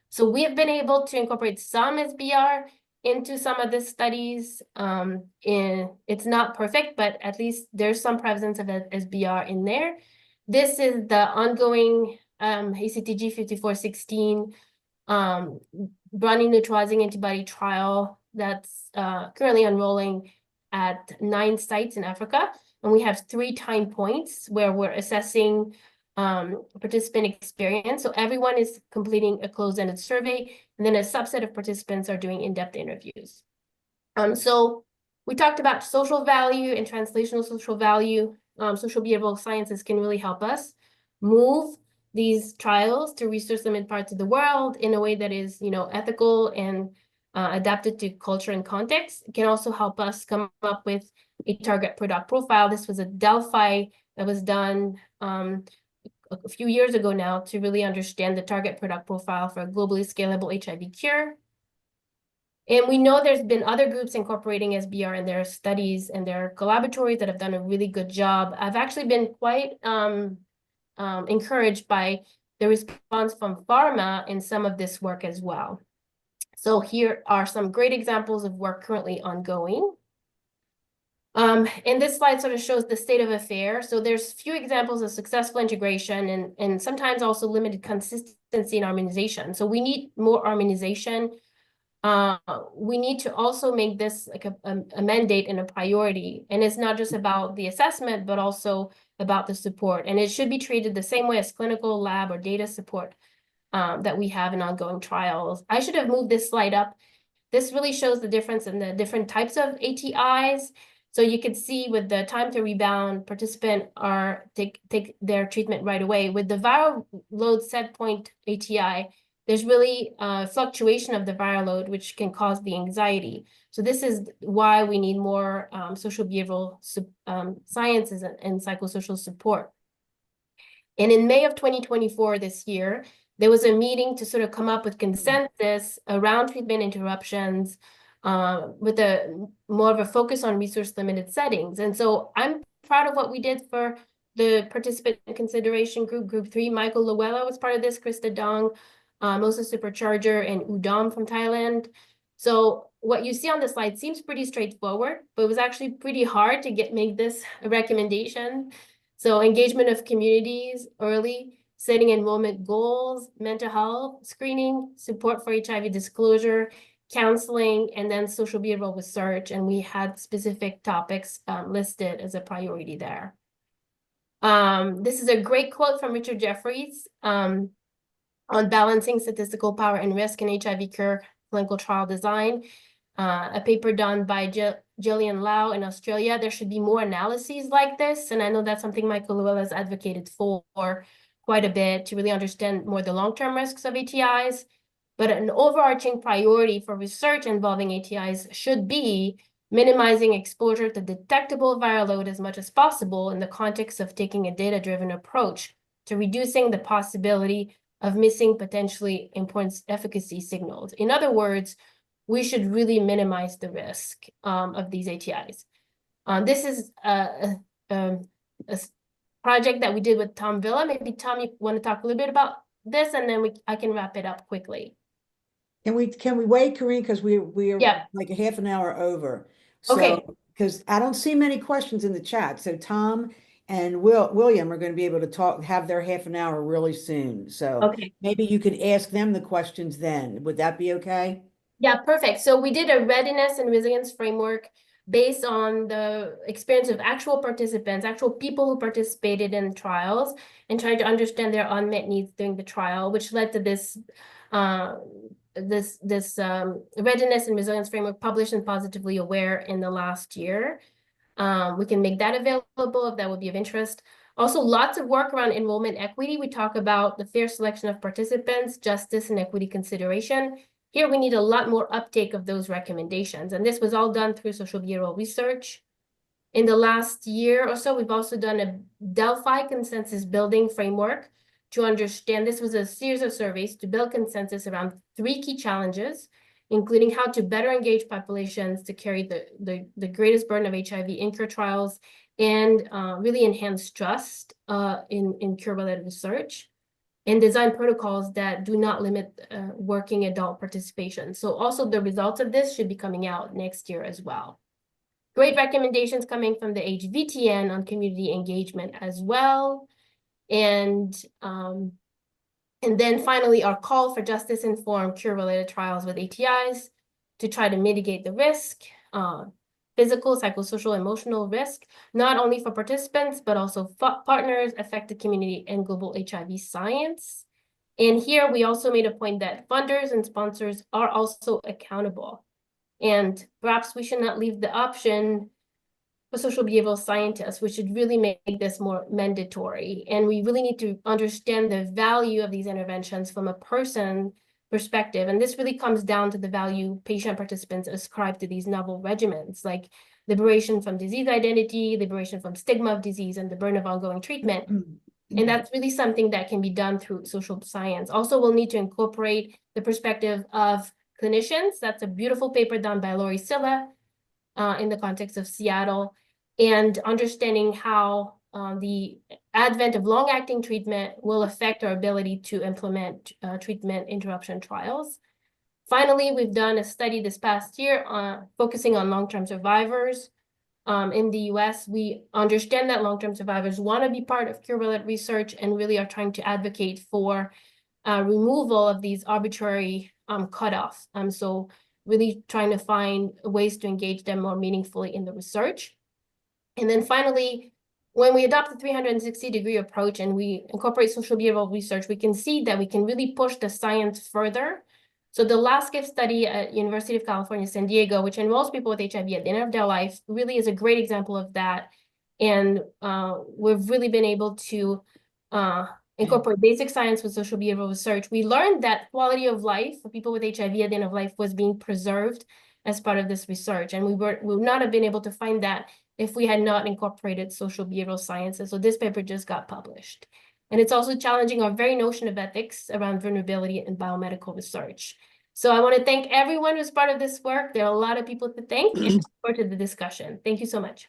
So we have been able to incorporate some SBR into some of the studies. It's not perfect, but at least there's some presence of SBR in there. This is the ongoing ACTG 5416 running neutralizing antibody trial that's currently enrolling at 9 sites in Africa. And we have 3 time points where we're assessing participant experience. So everyone is completing a closed-ended survey, and then a subset of participants are doing in-depth interviews. So we talked about social value and translational social value. Social behavioral sciences can really help us move these trials to research them in parts of the world in a way that is, ethical and adapted to culture and context. It can also help us come up with a target product profile. This was a Delphi that was done a few years ago now to really understand the target product profile for a globally scalable HIV cure. And we know there's been other groups incorporating SBR in their studies and their collaboratories that have done a really good job. I've actually been quite encouraged by the response from pharma in some of this work as well. So here are some great examples of work currently ongoing. And this slide sort of shows the state of affairs. So there's few examples of successful integration and sometimes also limited consistency in harmonization. So we need more harmonization. We need to also make this like a mandate and a priority. And it's not just about the assessment, but also about the support. And it should be treated the same way as clinical lab or data support. that we have in ongoing trials. I should have moved this slide up. This really shows the difference in the different types of ATIs. So you can see with the time to rebound, participant are take their treatment right away. With the viral load set point ATI, there's really fluctuation of the viral load, which can cause the anxiety. So this is why we need more social behavioral sciences and psychosocial support. And in May of 2024, this year, there was a meeting to sort of come up with consensus around treatment interruptions with more of a focus on resource-limited settings. And so I'm proud of what we did for the participant consideration group 3. Michael Luella was part of this, Krista Dong, Moses Supercharger, and Udom from Thailand. So what you see on the slide seems pretty straightforward, but it was actually pretty hard to make this a recommendation. So engagement of communities early, setting enrollment goals, mental health screening, support for HIV disclosure, counseling, and then social behavioral research. And we had specific topics listed as a priority there. This is a great quote from Richard Jeffries on balancing statistical power and risk in HIV cure clinical trial design. A paper done by Jillian Lau in Australia. There should be more analyses like this. And I know that's something Michael Luella has advocated for quite a bit to really understand more the long-term risks of ATIs. But an overarching priority for research involving ATIs should be minimizing exposure to detectable viral load as much as possible in the context of taking a data-driven approach to reducing the possibility of missing potentially important efficacy signals. In other words, we should really minimize the risk of these ATIs. This is a project that we did with Tom Villa. Maybe Tom, you want to talk a little bit about this, and then I can wrap it up quickly. Can we wait, Karine, because we are like a half an hour over. So, okay. Because I don't see many questions in the chat. So Tom and William are going to be able to have their half an hour really soon. So maybe you could ask them the questions then. Would that be okay? Yeah, perfect. So we did a readiness and resilience framework based on the experience of actual participants, actual people who participated in trials, and tried to understand their unmet needs during the trial, which led to this readiness and resilience framework published in Positively Aware in the last year. We can make that available if that would be of interest. Also, lots of work around enrollment equity. We talk about the fair selection of participants, justice, and equity consideration. Here, we need a lot more uptake of those recommendations. And this was all done through social behavioral research. In the last year or so, we've also done a Delphi consensus building framework to understand. This was a series of surveys to build consensus around 3 key challenges, including how to better engage populations to carry the greatest burden of HIV in cure trials and really enhance trust in cure-related research, and design protocols that do not limit working adult participation. So also the results of this should be coming out next year as well. Great recommendations coming from the HVTN on community engagement as well. And then finally, our call for justice-informed cure-related trials with ATIs to try to mitigate the risk, physical, psychosocial, emotional risk, not only for participants, but also partners, affected community, and global HIV science. And here we also made a point that funders and sponsors are also accountable. And perhaps we should not leave the option for social behavioral scientists. We should really make this more mandatory. And we really need to understand the value of these interventions from a person perspective. And this really comes down to the value patient participants ascribe to these novel regimens, like liberation from disease identity, liberation from stigma of disease, and the burden of ongoing treatment. And that's really something that can be done through social science. Also, we'll need to incorporate the perspective of clinicians. That's a beautiful paper done by Lori Silla in the context of Seattle, and understanding how the advent of long-acting treatment will affect our ability to implement treatment interruption trials. Finally, we've done a study this past year focusing on long-term survivors. In the US, we understand that long-term survivors want to be part of cure-related research and really are trying to advocate for removal of these arbitrary cutoffs. So really trying to find ways to engage them more meaningfully in the research. And then finally, when we adopt the 360-degree approach and we incorporate social behavioral research, we can see that we can really push the science further. So the last GIFT study at University of California, San Diego, which enrolls people with HIV at the end of their life, really is a great example of that. And we've really been able to incorporate basic science with social behavioral research. We learned that quality of life for people with HIV at the end of life was being preserved as part of this research. And we would not have been able to find that if we had not incorporated social behavioral sciences. So this paper just got published. And it's also challenging our very notion of ethics around vulnerability in biomedical research. So I want to thank everyone who's part of this work. There are a lot of people to thank and look forward to the discussion. Thank you so much.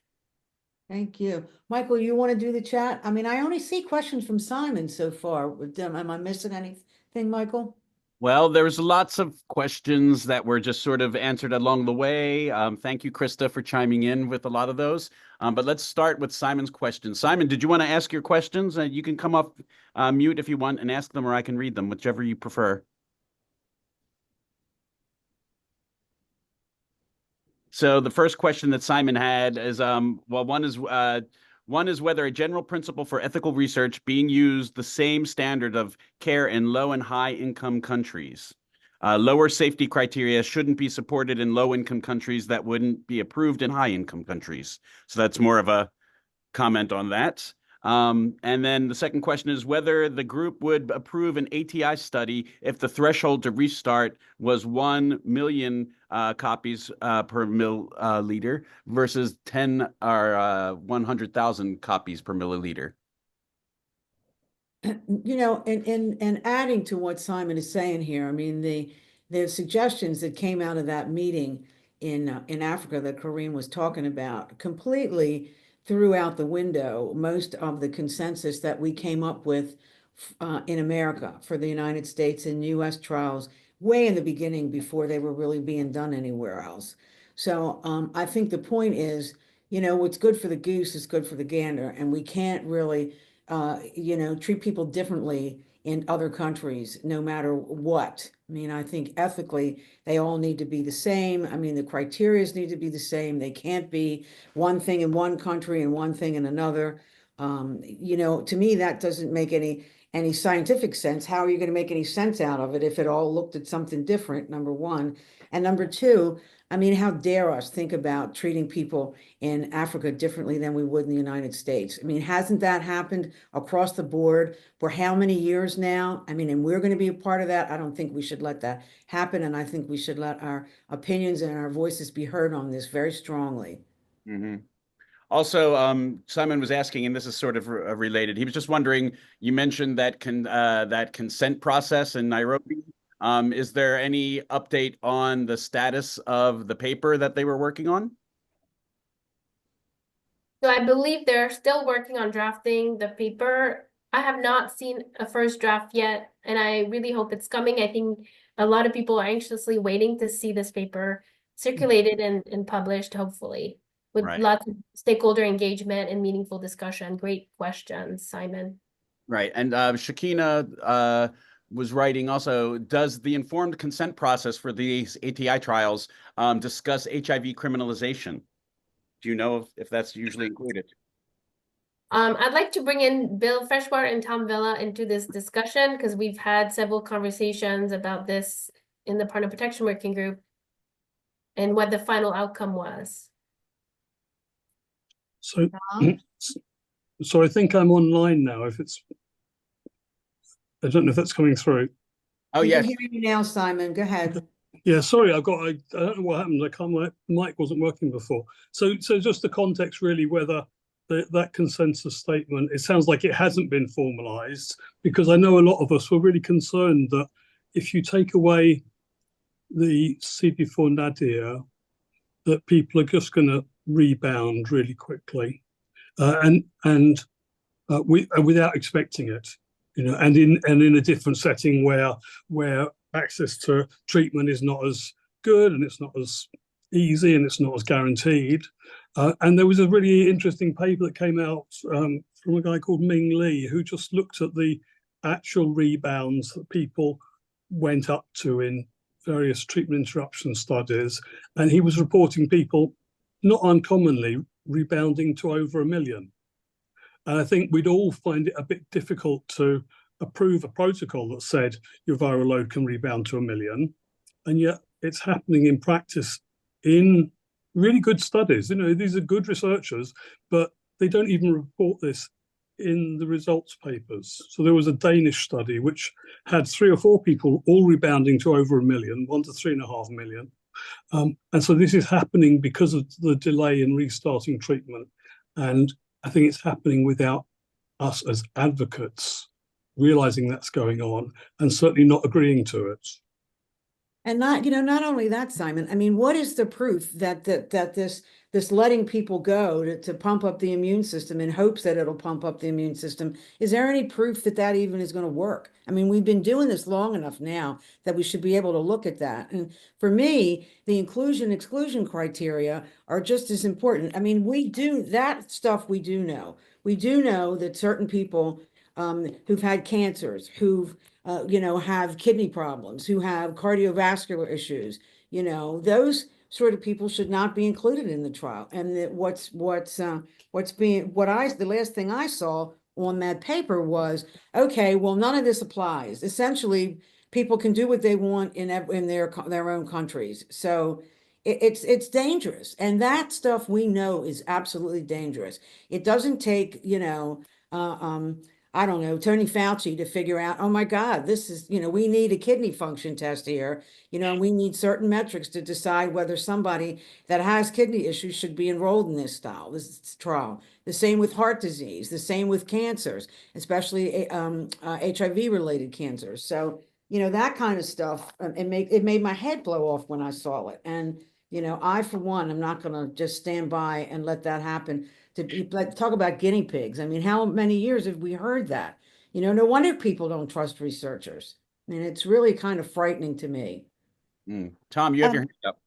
Thank you. Michael, you want to do the chat? I mean, I only see questions from Simon so far with them. Am I missing anything, Michael? Well, there's lots of questions that were just sort of answered along the way. Thank you, Krista, for chiming in with a lot of those. But let's start with Simon's question. Simon, did you want to ask your questions? You can come up mute if you want and ask them, or I can read them, whichever you prefer. So the first question that Simon had is, well, one is whether a general principle for ethical research being used the same standard of care in low and high income countries. Lower safety criteria shouldn't be supported in low income countries that wouldn't be approved in high income countries. So that's more of a comment on that. And then the second question is whether the group would approve an ATI study if the threshold to restart was 1 million copies per milliliter versus 10 or 100,000 copies per milliliter. You know, and adding to what Simon is saying here, I mean, the suggestions that came out of that meeting in Africa that Karine was talking about completely threw out the window most of the consensus that we came up with in America for the United States and US trials way in the beginning before they were really being done anywhere else. So I think the point is, you know, what's good for the goose is good for the gander, and we can't really, you know, treat people differently in other countries, no matter what. I mean, I think ethically, they all need to be the same. I mean, the criteria need to be the same. They can't be one thing in one country and one thing in another. You know, to me, that doesn't make any scientific sense. How are you going to make any sense out of it if it all looked at something different, number one? And number two, I mean, how dare us think about treating people in Africa differently than we would in the United States? I mean, hasn't that happened across the board for how many years now? I mean, and we're going to be a part of that. I don't think we should let that happen. And I think we should let our opinions and our voices be heard on this very strongly. Mm-hmm. Also, Simon was asking, and this is sort of related. He was just wondering, you mentioned that that consent process in Nairobi. Is there any update on the status of the paper that they were working on? So I believe they're still working on drafting the paper. I have not seen a first draft yet, and I really hope it's coming. I think a lot of people are anxiously waiting to see this paper circulated and published, hopefully, with lots of stakeholder engagement and meaningful discussion. Great questions, Simon. Right. And Shakina was writing also, does the informed consent process for these ATI trials discuss HIV criminalization? Do you know if that's usually included? I'd like to bring in Bill Freshwater and Tom Villa into this discussion because we've had several conversations about this in the Partner Protection Working Group and what the final outcome was. So, so I think I'm online now. If it's, I don't know if that's coming through. Oh, yes. We can hear you now, Simon. Go ahead. Yeah, sorry, I don't know what happened. My mic wasn't working before. So just the context really, whether that consensus statement, it sounds like it hasn't been formalized, because I know a lot of us were really concerned that if you take away the CD4 nadir, that people are just going to rebound really quickly, and without expecting it, you know, and in a different setting where access to treatment is not as good and it's not as easy and it's not as guaranteed. And there was a really interesting paper that came out from a guy called Ming Lee, who just looked at the actual rebounds that people went up to in various treatment interruption studies. And he was reporting people, not uncommonly, rebounding to over 1 million. And I think we'd all find it a bit difficult to approve a protocol that said your viral load can rebound to 1 million. And yet it's happening in practice in really good studies. These are good researchers, but they don't even report this in the results papers. So there was a Danish study which had 3 or 4 people all rebounding to over 1 million, 1 to 3.5 million. And so this is happening because of the delay in restarting treatment. And I think it's happening without us as advocates realizing that's going on and certainly not agreeing to it. And not only that, Simon, I mean, what is the proof that this letting people go to pump up the immune system in hopes that it'll pump up the immune system? Is there any proof that even is going to work? I mean, we've been doing this long enough now that we should be able to look at that. And for me, the inclusion-exclusion criteria are just as important. I mean, we do that stuff. We do know that certain people who've had cancers, who've have kidney problems, who have cardiovascular issues, those sort of people should not be included in the trial. And that the last thing I saw on that paper was, okay, well, none of this applies. Essentially, people can do what they want in their own countries. So it's dangerous. And that stuff we know is absolutely dangerous. It doesn't take, I don't know, Tony Fauci to figure out, oh my God, this is, we need a kidney function test here, and we need certain metrics to decide whether somebody that has kidney issues should be enrolled in this trial. The same with heart disease, the same with cancers, especially HIV related cancers. So, that kind of stuff, it made my head blow off when I saw it. And, I, for one, am not going to just stand by and let that happen. Talk about guinea pigs. I mean, how many years have we heard that? No wonder people don't trust researchers. I mean, it's really kind of frightening to me. Tom, you have your hand up.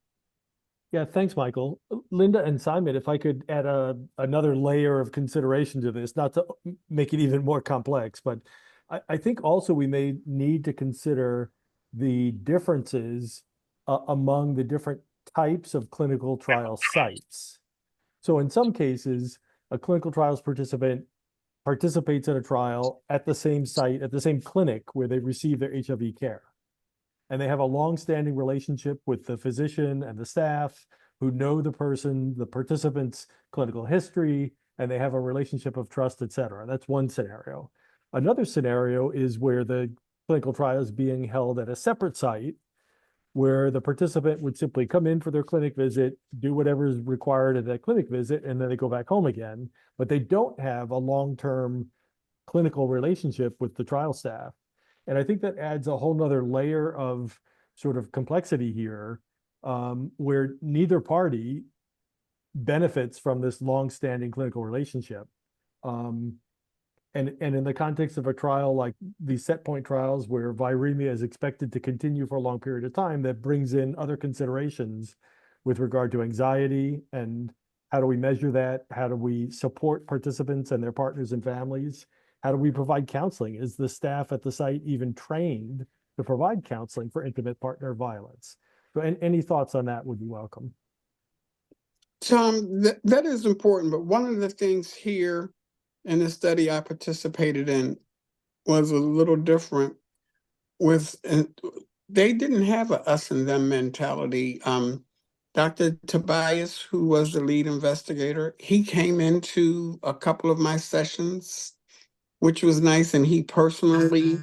Yeah, thanks, Michael. Linda and Simon, if I could add another layer of consideration to this, not to make it even more complex, but I think also we may need to consider the differences among the different types of clinical trial sites. So in some cases, a clinical trials participant participates in a trial at the same site, at the same clinic where they receive their HIV care. And they have a long-standing relationship with the physician and the staff who know the person, the participant's clinical history, and they have a relationship of trust, et cetera. That's one scenario. Another scenario is where the clinical trial is being held at a separate site where the participant would simply come in for their clinic visit, do whatever is required at that clinic visit, and then they go back home again. But they don't have a long-term clinical relationship with the trial staff. And I think that adds a whole nother layer of sort of complexity here, where neither party benefits from this long-standing clinical relationship. And in the context of a trial like these set point trials where viremia is expected to continue for a long period of time, that brings in other considerations with regard to anxiety and how do we measure that? How do we support participants and their partners and families? How do we provide counseling? Is the staff at the site even trained to provide counseling for intimate partner violence? So any thoughts on that would be welcome. Tom, that is important, but one of the things here in the study I participated in was a little different. They didn't have a us and them mentality. Dr. Tobias, who was the lead investigator, he came into a couple of my sessions, which was nice, and he personally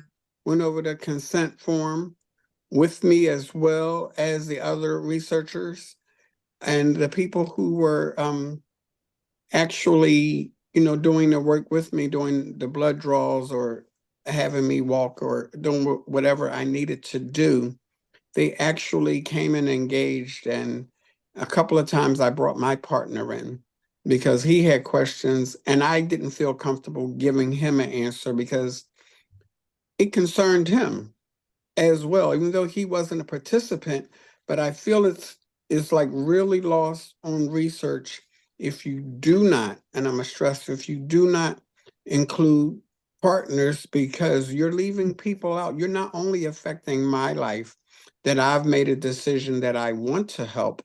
went over the consent form with me as well as the other researchers and the people who were actually doing the work with me, doing the blood draws or having me walk or doing whatever I needed to do. They actually came and engaged, and a couple of times I brought my partner in because he had questions and I didn't feel comfortable giving him an answer because it concerned him as well, even though he wasn't a participant. But I feel it's like really lost on research if you do not, and I'm gonna stress, if you do not include partners, because you're leaving people out. You're not only affecting my life, that I've made a decision that I want to help,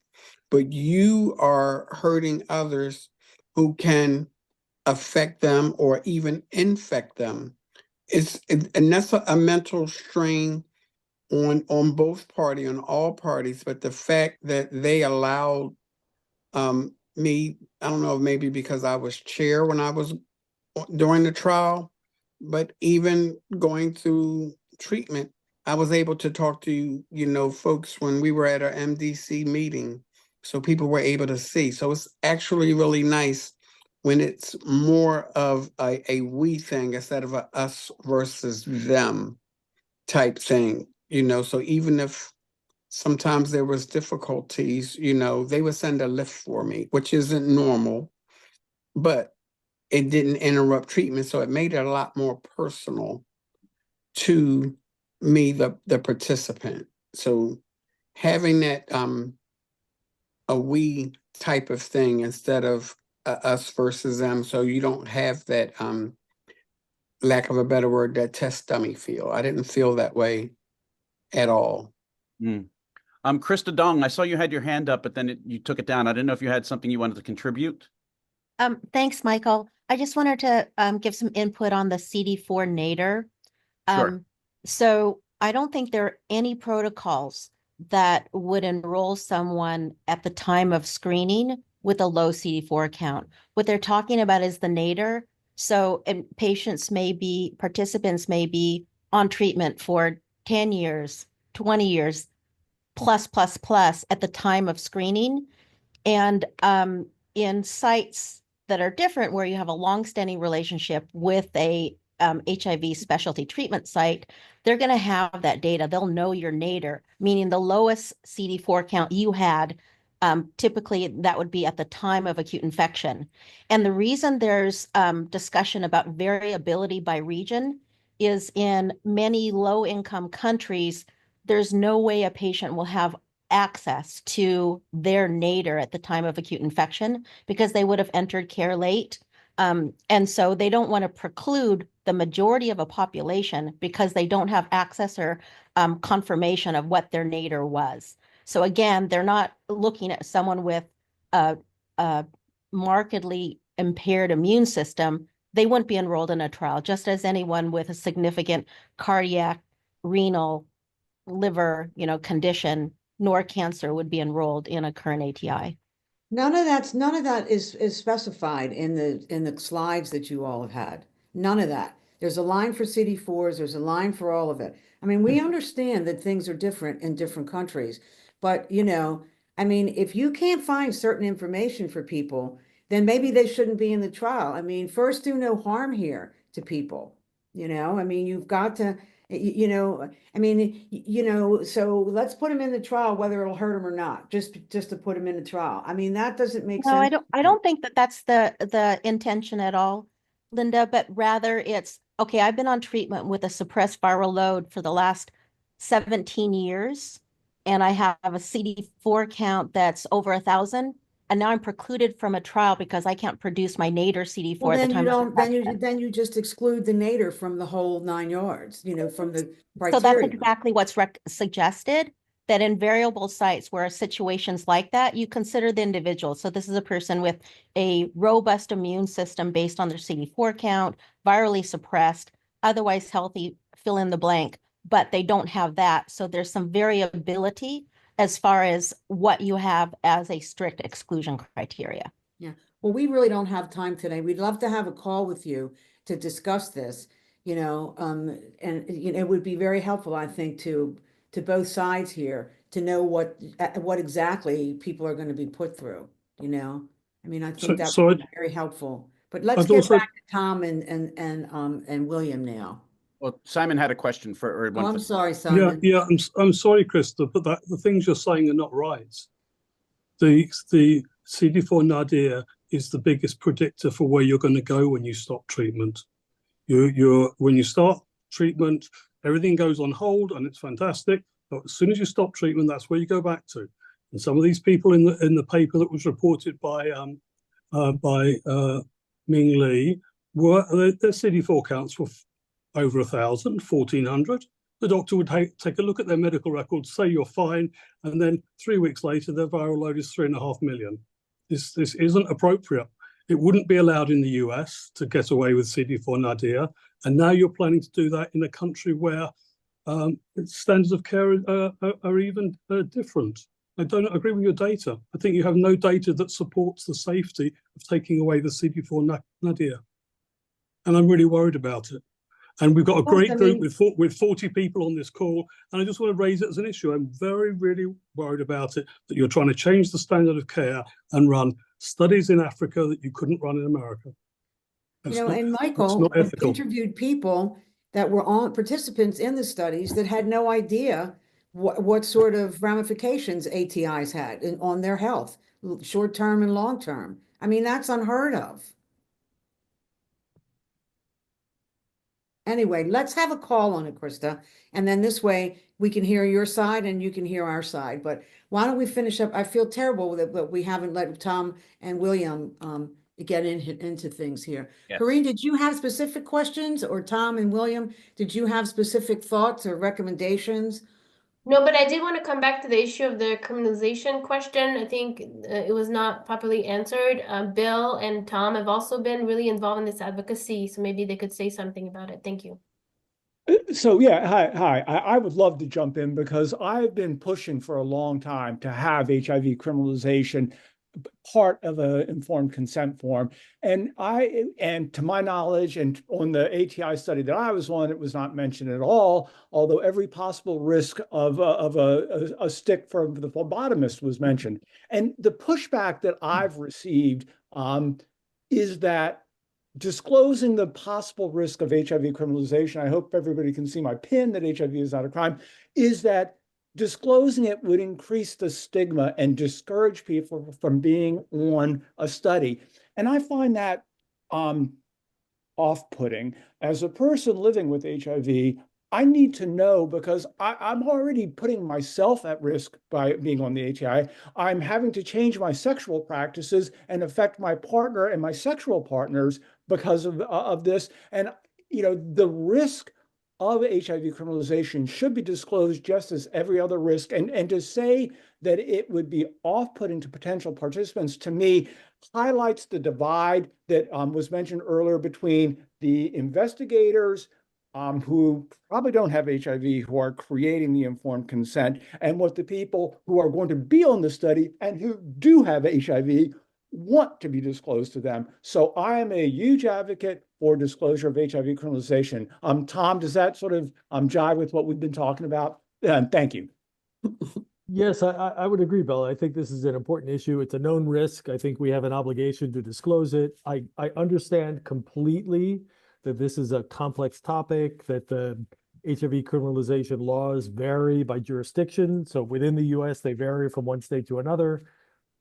but you are hurting others who can affect them or even infect them. And that's a mental strain on both parties, on all parties. But the fact that they allowed me, I don't know, maybe because I was chair when I was during the trial, but even going through treatment, I was able to talk to, folks when we were at our MDC meeting, so people were able to see. So it's actually really nice when it's more of a we thing instead of a us versus them type thing, so even if sometimes there was difficulties, they would send a lift for me, which isn't normal, but it didn't interrupt treatment. So it made it a lot more personal to me, the participant. So having that a we type of thing instead of us versus them, so you don't have that lack of a better word, that test dummy feel. I didn't feel that way at all. Krista Dong, I saw you had your hand up, but then you took it down. I didn't know if you had something you wanted to contribute. Thanks, Michael. I just wanted to give some input on the CD4 nadir. Sure. So I don't think there are any protocols that would enroll someone at the time of screening with a low CD4 count. What they're talking about is the nadir. So participants may be on treatment for 10 years, 20 years, plus at the time of screening. And in sites that are different, where you have a longstanding relationship with a HIV specialty treatment site, they're going to have that data. They'll know your nadir, meaning the lowest CD4 count you had. Typically, that would be at the time of acute infection. And the reason there's discussion about variability by region is in many low-income countries, there's no way a patient will have access to their nadir at the time of acute infection because they would have entered care late. And so they don't want to preclude the majority of a population because they don't have access or confirmation of what their nadir was. So again, they're not looking at someone with a markedly impaired immune system. They wouldn't be enrolled in a trial, just as anyone with a significant cardiac, renal, liver, condition, nor cancer would be enrolled in a current ATI. None of that is specified in the slides that you all have had. None of that. There's a line for CD4s, there's a line for all of it. I mean, we understand that things are different in different countries, but if you can't find certain information for people, then maybe they shouldn't be in the trial. I mean, first do no harm here to people. You've got to, so let's put them in the trial, whether it'll hurt them or not, just to put them in the trial. I mean, that doesn't make sense. No, I don't think that's the intention at all, Linda, but rather it's, okay, I've been on treatment with a suppressed viral load for the last 17 years, and I have a CD4 count that's over 1,000, and now I'm precluded from a trial because I can't produce my nadir CD4 Well, at the time of infection. then you just exclude the nadir from the whole 9 yards, from the criteria. So that's exactly what's suggested, that in variable sites where situations like that, you consider the individual. So this is a person with a robust immune system based on their CD4 count, virally suppressed, otherwise healthy, fill in the blank, but they don't have that. So there's some variability as far as what you have as a strict exclusion criteria. Yeah. Well, we really don't have time today. We'd love to have a call with you to discuss this, and it would be very helpful, I think, to both sides here to know what exactly people are going to be put through, I think that would be very helpful. But let's get back to Tom and William now. Well, Simon had a question for. Oh, I'm sorry, Simon. Yeah. I'm sorry, Krista, but the things you're saying are not right. The CD4 nadir is the biggest predictor for where you're going to go when you stop treatment. When you start treatment, everything goes on hold and it's fantastic. But as soon as you stop treatment, that's where you go back to. And some of these people in the paper that was reported by Ming Lee their CD4 counts were over 1,000, 1,400. The doctor would take a look at their medical records, say you're fine, and then 3 weeks later, their viral load is 3.5 million. This isn't appropriate. It wouldn't be allowed in the US to get away with CD4 nadir. And now you're planning to do that in a country where standards of care are even different. I don't agree with your data. I think you have no data that supports the safety of taking away the CD4 nadir. And I'm really worried about it. And we've got a great group with 40 people on this call. And I just want to raise it as an issue. I'm really worried about it, that you're trying to change the standard of care and run studies in Africa that you couldn't run in America. And Michael, not ethical. interviewed people that were participants in the studies that had no idea what sort of ramifications ATIs had on their health, short-term and long-term. I mean, that's unheard of. Anyway, let's have a call on it, Krista. And then this way we can hear your side and you can hear our side. But why don't we finish up? I feel terrible with it, but we haven't let Tom and William get into things here. Yes. Karine, did you have specific questions, or Tom and William, did you have specific thoughts or recommendations? No, but I did want to come back to the issue of the criminalization question. I think it was not properly answered. Bill and Tom have also been really involved in this advocacy, so maybe they could say something about it. Thank you. So yeah, hi. I would love to jump in because I've been pushing for a long time to have HIV criminalization part of an informed consent form. And to my knowledge, and on the ATI study that I was on, it was not mentioned at all, although every possible risk of a stick for the phlebotomist was mentioned. And the pushback that I've received is that disclosing the possible risk of HIV criminalization, I hope everybody can see my pin that HIV is not a crime, is that disclosing it would increase the stigma and discourage people from being on a study. And I find that off-putting. As a person living with HIV, I need to know, because I'm already putting myself at risk by being on the ATI. I'm having to change my sexual practices and affect my partner and my sexual partners because of this. And the risk of HIV criminalization should be disclosed just as every other risk. And to say that it would be off-putting to potential participants, to me, highlights the divide that was mentioned earlier between the investigators who probably don't have HIV, who are creating the informed consent, and what the people who are going to be on the study and who do have HIV want to be disclosed to them. So I am a huge advocate for disclosure of HIV criminalization. Tom, does that sort of jive with what we've been talking about? Thank you. Yes, I would agree, Bill. I think this is an important issue. It's a known risk. I think we have an obligation to disclose it. I understand completely that this is a complex topic, that the HIV criminalization laws vary by jurisdiction. So within the US, they vary from one state to another.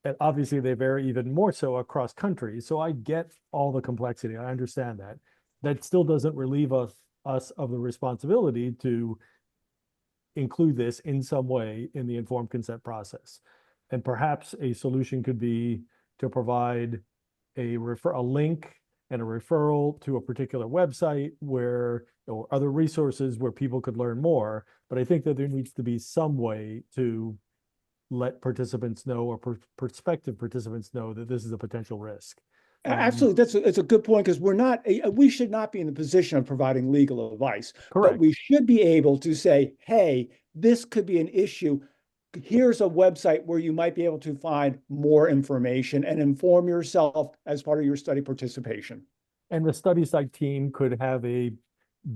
And obviously they vary even more so across countries. So I get all the complexity. I understand that. That still doesn't relieve us of the responsibility to include this in some way in the informed consent process. And perhaps a solution could be to provide a link and a referral to a particular website or other resources where people could learn more. But I think that there needs to be some way to let participants know, or prospective participants know, that this is a potential risk. Absolutely, that's a good point, because we should not be in the position of providing legal advice. Correct. But we should be able to say, hey, this could be an issue. Here's a website where you might be able to find more information and inform yourself as part of your study participation. And the study site team could have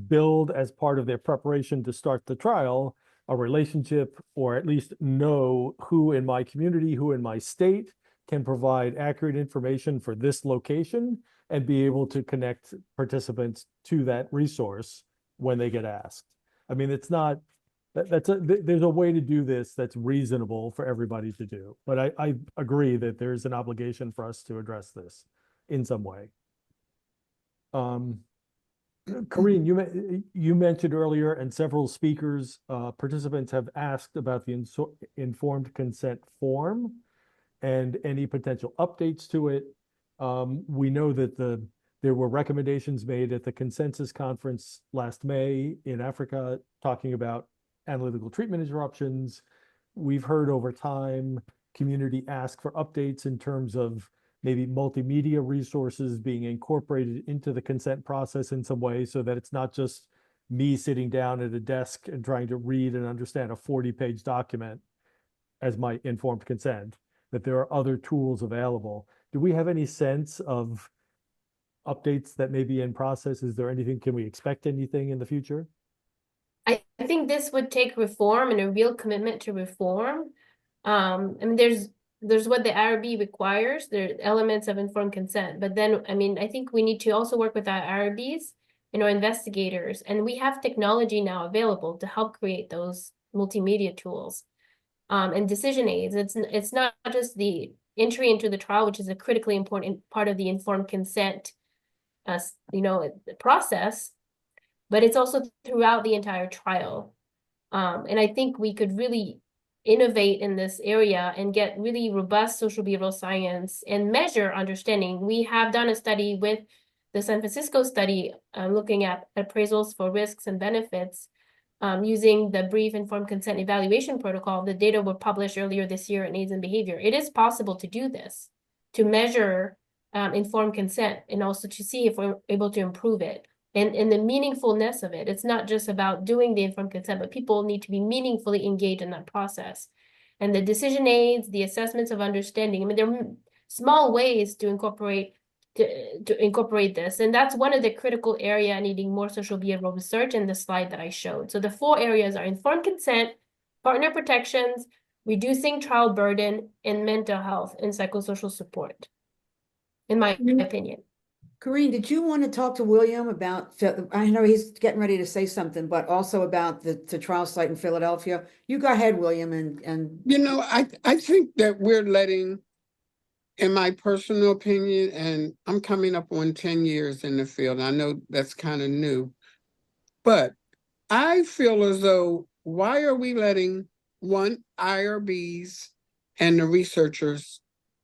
build as part of their preparation to start the trial, a relationship, or at least know who in my community, who in my state can provide accurate information for this location, and be able to connect participants to that resource when they get asked. I mean, it's not, there's a way to do this that's reasonable for everybody to do. But I agree that there's an obligation for us to address this in some way. Karine, you mentioned earlier, and several speakers, participants have asked about the informed consent form and any potential updates to it. We know that there were recommendations made at the consensus conference last May in Africa talking about analytical treatment interruptions. We've heard over time community ask for updates in terms of maybe multimedia resources being incorporated into the consent process in some way so that it's not just me sitting down at a desk and trying to read and understand a 40-page document as my informed consent, that there are other tools available. Do we have any sense of updates that may be in process? Is there anything, can we expect anything in the future? I think this would take reform and a real commitment to reform. I mean, there's what the IRB requires, there are elements of informed consent, but then, I mean, I think we need to also work with our IRBs and our investigators, and we have technology now available to help create those multimedia tools and decision aids. It's not just the entry into the trial, which is a critically important part of the informed consent, process, but it's also throughout the entire trial. And I think we could really innovate in this area and get really robust social behavioral science and measure understanding. We have done a study with the San Francisco study looking at appraisals for risks and benefits using the brief informed consent evaluation protocol. The data were published earlier this year in AIDS and Behavior. It is possible to do this, to measure informed consent and also to see if we're able to improve it. And the meaningfulness of it. It's not just about doing the informed consent, but people need to be meaningfully engaged in that process. And the decision aids, the assessments of understanding, I mean, there are small ways to incorporate this. And that's one of the critical area needing more social behavioral research in the slide that I showed. So the 4 areas are informed consent, partner protections, reducing trial burden, and mental health and psychosocial support, in my opinion. Karine, did you want to talk to William about, I know he's getting ready to say something, but also about the trial site in Philadelphia? You go ahead, William, and You know, I think that we're letting, in my personal opinion, and I'm coming up on 10 years in the field. I know that's kind of new, but I feel as though, why are we letting IRBs and the researchers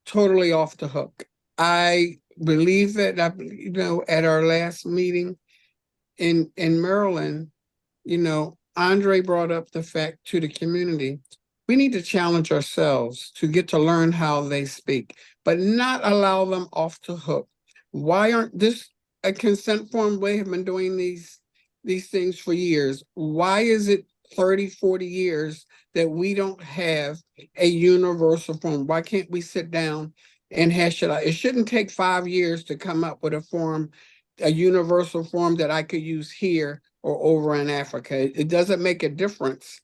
totally off the hook? I believe that, at our last meeting in Maryland, Andre brought up the fact to the community, we need to challenge ourselves to get to learn how they speak, but not allow them off the hook. Why aren't this a consent form? We have been doing these things for years. Why is it 30, 40 years that we don't have a universal form? Why can't we sit down and hash it out? It shouldn't take 5 years to come up with a form, a universal form that I could use here or over in Africa. It doesn't make a difference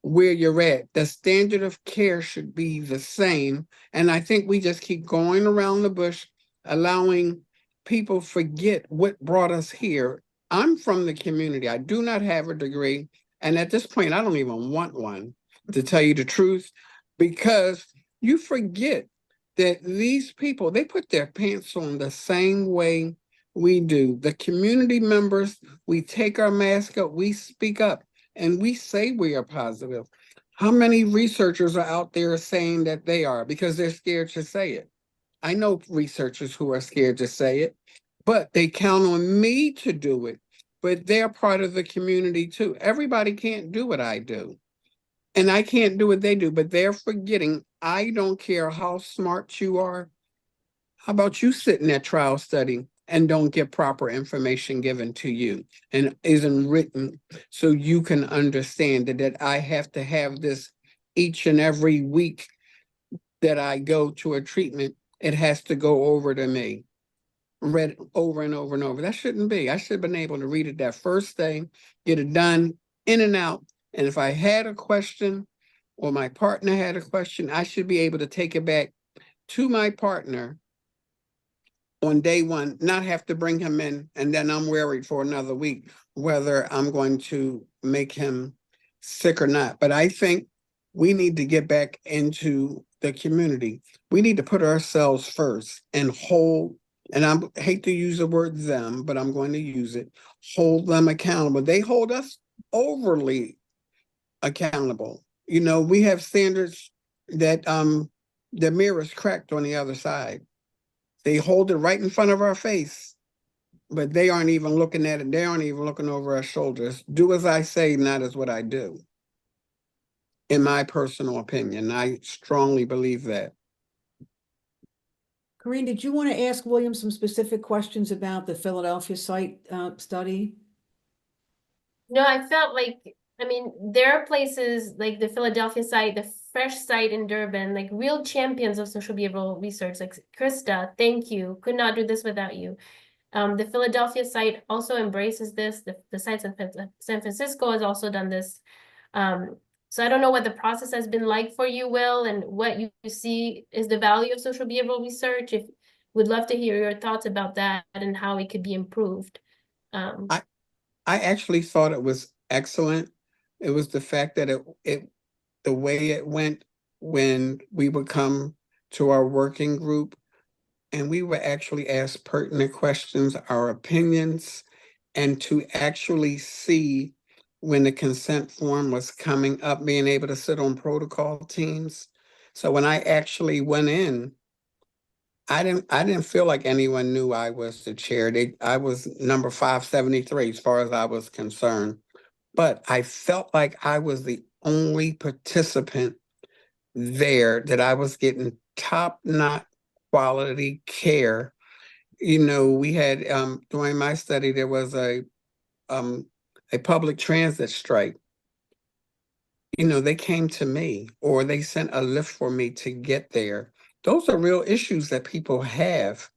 where you're at. The standard of care should be the same. And I think we just keep going around the bush, allowing people forget what brought us here. I'm from the community. I do not have a degree. And at this point, I don't even want one, to tell you the truth, because you forget that these people, they put their pants on the same way we do. The community members, we take our mask up, we speak up, and we say we are positive. How many researchers are out there saying that they are because they're scared to say it? I know researchers who are scared to say it, but they count on me to do it. But they're part of the community too. Everybody can't do what I do. And I can't do what they do, but they're forgetting, I don't care how smart you are. How about you sit in that trial study and don't get proper information given to you and isn't written so you can understand that I have to have this each and every week that I go to a treatment. It has to go over to me, read over and over and over. That shouldn't be. I should have been able to read it that first day, get it done, in and out. And if I had a question or my partner had a question, I should be able to take it back to my partner on day one, not have to bring him in, and then I'm worried for another week whether I'm going to make him sick or not. But I think we need to get back into the community. We need to put ourselves first and hold, and I hate to use the word them, but I'm going to use it, hold them accountable. They hold us overly accountable. We have standards that the mirror is cracked on the other side. They hold it right in front of our face, but they aren't even looking at it. They aren't even looking over our shoulders. Do as I say, not as what I do. In my personal opinion, I strongly believe that. Karine, did you want to ask William some specific questions about the Philadelphia site study? No, I felt like, I mean, there are places like the Philadelphia site, the Fresh site in Durban, like real champions of social behavioral research, like Krista, thank you. Could not do this without you. The Philadelphia site also embraces this. The site in San Francisco has also done this. So I don't know what the process has been like for you, Will, and what you see is the value of social behavioral research. If would love to hear your thoughts about that and how it could be improved. I actually thought it was excellent. It was the fact that the way it went when we would come to our working group and we were actually asked pertinent questions, our opinions, and to actually see when the consent form was coming up, being able to sit on protocol teams. So when I actually went in, I didn't feel like anyone knew I was the chair. I was number 573 as far as I was concerned. But I felt like I was the only participant there, that I was getting top-notch quality care. You know, we had during my study there was a public transit strike. You know, they came to me or they sent a lift for me to get there. Those are real issues that people have.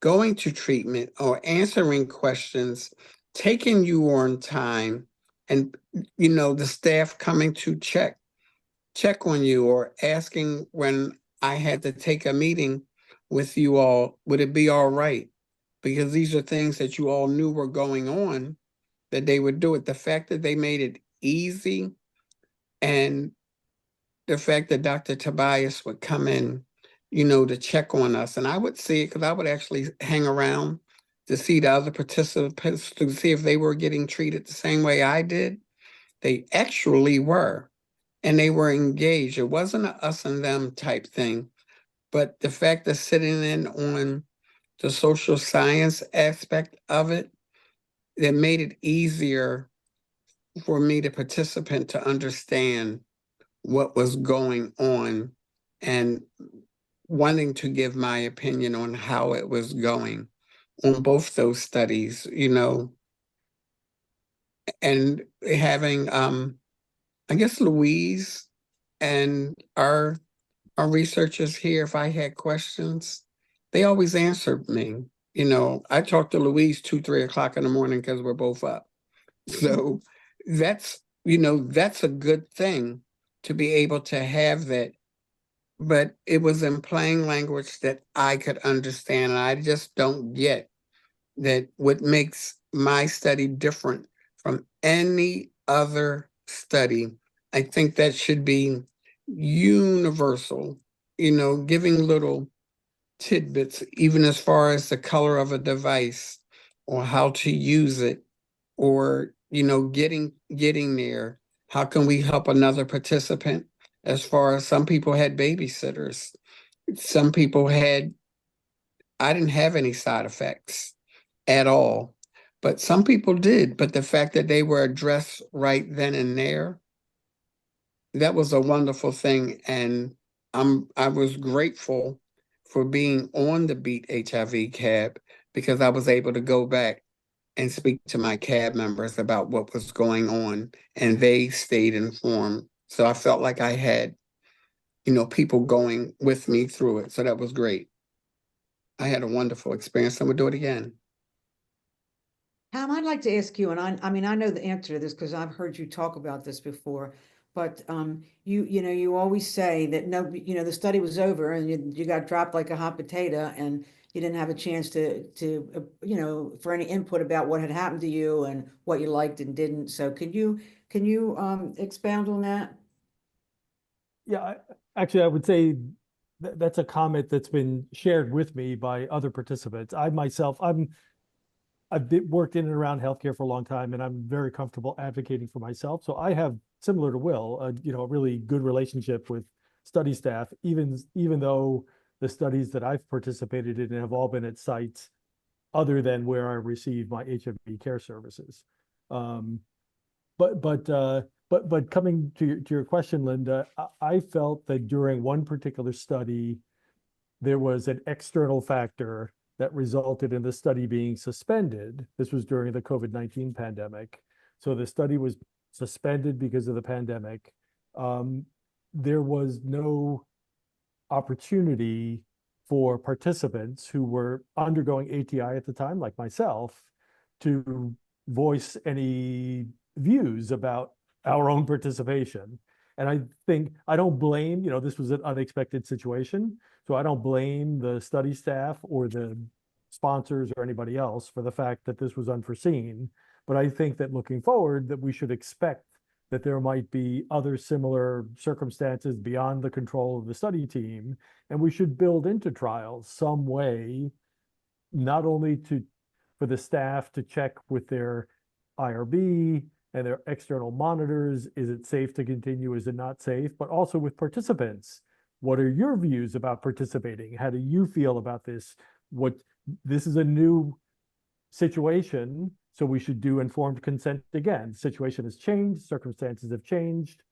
Going to treatment or answering questions, taking you on time, and you know, the staff coming to check on you, or asking when I had to take a meeting with you all, would it be all right? Because these are things that you all knew were going on, that they would do it. The fact that they made it easy, and the fact that Dr. Tobias would come in, you know, to check on us. And I would see it because I would actually hang around to see the other participants to see if they were getting treated the same way I did. They actually were, and they were engaged. It wasn't a us and them type thing, but the fact of sitting in on the social science aspect of it, that made it easier for me, the participant, to understand what was going on and wanting to give my opinion on how it was going on both those studies, you know, and having I guess Louise and our researchers here, if I had questions, they always answered me. You know, I talked to Louise 2-3 o'clock in the morning because we're both up. So that's, you know, that's a good thing to be able to have that. But it was in plain language that I could understand. And I just don't get that what makes my study different from any other study. I think that should be universal, you know, giving little tidbits, even as far as the color of a device or how to use it, or, you know, getting there. How can we help another participant? As far as some people had babysitters, some people had, I didn't have any side effects at all, but some people did. But the fact that they were addressed right then and there, that was a wonderful thing. And I was grateful for being on the Beat HIV cab, because I was able to go back and speak to my cab members about what was going on, and they stayed informed. So I felt like I had, you know, people going with me through it. So that was great. I had a wonderful experience, and we'll do it again. Pam, I'd like to ask you, and I mean, I know the answer to this because I've heard you talk about this before, but you know, you always say that no, you know, the study was over and you got dropped like a hot potato, and you didn't have a chance to you know, for any input about what had happened to you and what you liked and didn't. So can you expound on that? Yeah, actually, I would say that's a comment that's been shared with me by other participants. I myself, worked in and around healthcare for a long time, and I'm very comfortable advocating for myself. So I have, similar to Will, you know, a really good relationship with study staff, even though the studies that I've participated in have all been at sites other than where I received my HIV care services. But coming to your question, Linda, I felt that during one particular study, there was an external factor that resulted in the study being suspended. This was during the COVID-19 pandemic. So the study was suspended because of the pandemic. There was no opportunity for participants who were undergoing ATI at the time, like myself, to voice any views about our own participation. And I think, I don't blame, this was an unexpected situation. So I don't blame the study staff or the sponsors or anybody else for the fact that this was unforeseen. But I think that looking forward, that we should expect that there might be other similar circumstances beyond the control of the study team. And we should build into trials some way, not only for the staff to check with their IRB and their external monitors, is it safe to continue, is it not safe, but also with participants. What are your views about participating? How do you feel about this? This is a new situation, so we should do informed consent again. The situation has changed, circumstances have changed.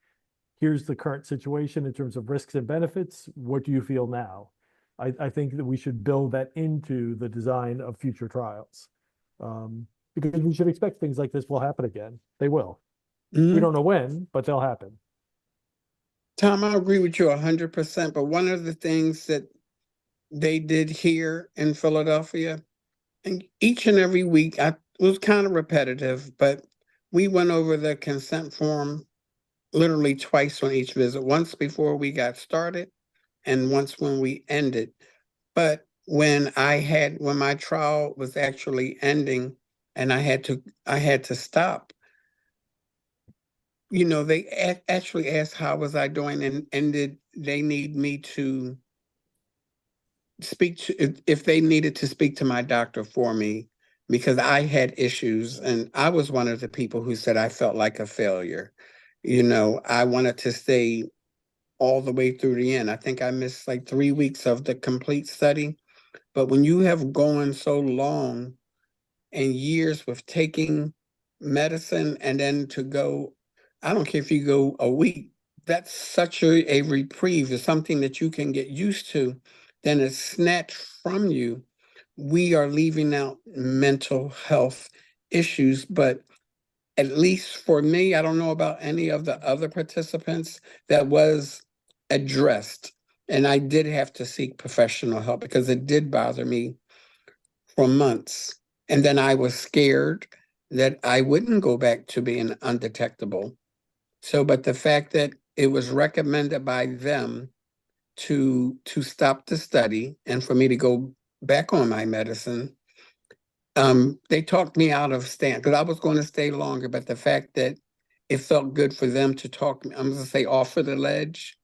Here's the current situation in terms of risks and benefits. What do you feel now? I think that we should build that into the design of future trials. Because we should expect things like this will happen again. They will. We don't know when, but they'll happen. Tom, I agree with you 100%. But one of the things that they did here in Philadelphia, and each and every week, it was kind of repetitive, but we went over the consent form literally twice on each visit, once before we got started and once when we ended. But when my trial was actually ending and I had to stop, they actually asked how was I doing, and did they need me to speak to, if they needed to speak to my doctor for me, because I had issues, and I was one of the people who said I felt like a failure. I wanted to stay all the way through the end. I think I missed like 3 weeks of the complete study. But when you have gone so long and years with taking medicine, and then to go, I don't care if you go a week, that's such a reprieve. It's something that you can get used to. Then it's snatched from you. We are leaving out mental health issues, but at least for me, I don't know about any of the other participants, that was addressed. And I did have to seek professional help because it did bother me for months. And then I was scared that I wouldn't go back to being undetectable. So, but the fact that it was recommended by them to stop the study and for me to go back on my medicine, they talked me out of staying, because I was going to stay longer. But the fact that it felt good for them to talk, I'm going to say, off of the ledge.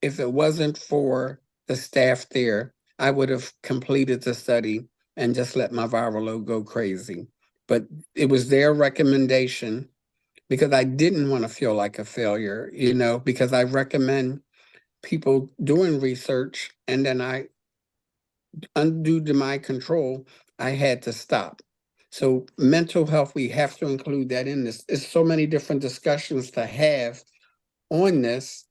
If it wasn't for the staff there, I would have completed the study and just let my viral load go crazy. But it was their recommendation, because I didn't want to feel like a failure, because I recommend people doing research, and then undue to my control, I had to stop. So mental health, we have to include that in this. There's so many different discussions to have on this.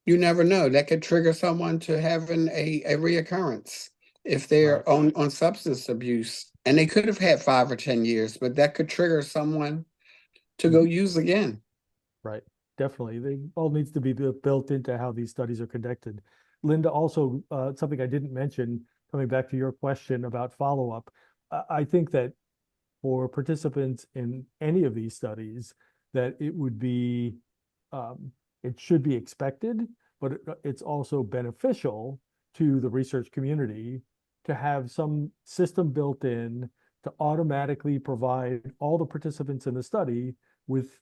You never know. That could trigger someone to having a reoccurrence if they're on substance abuse. And they could have had 5 or 10 years, but that could trigger someone to go use again. Right, definitely. They all needs to be built into how these studies are conducted. Linda, also something I didn't mention, coming back to your question about follow-up, I think that for participants in any of these studies, that it would be, it should be expected, but it's also beneficial to the research community to have some system built in to automatically provide all the participants in the study with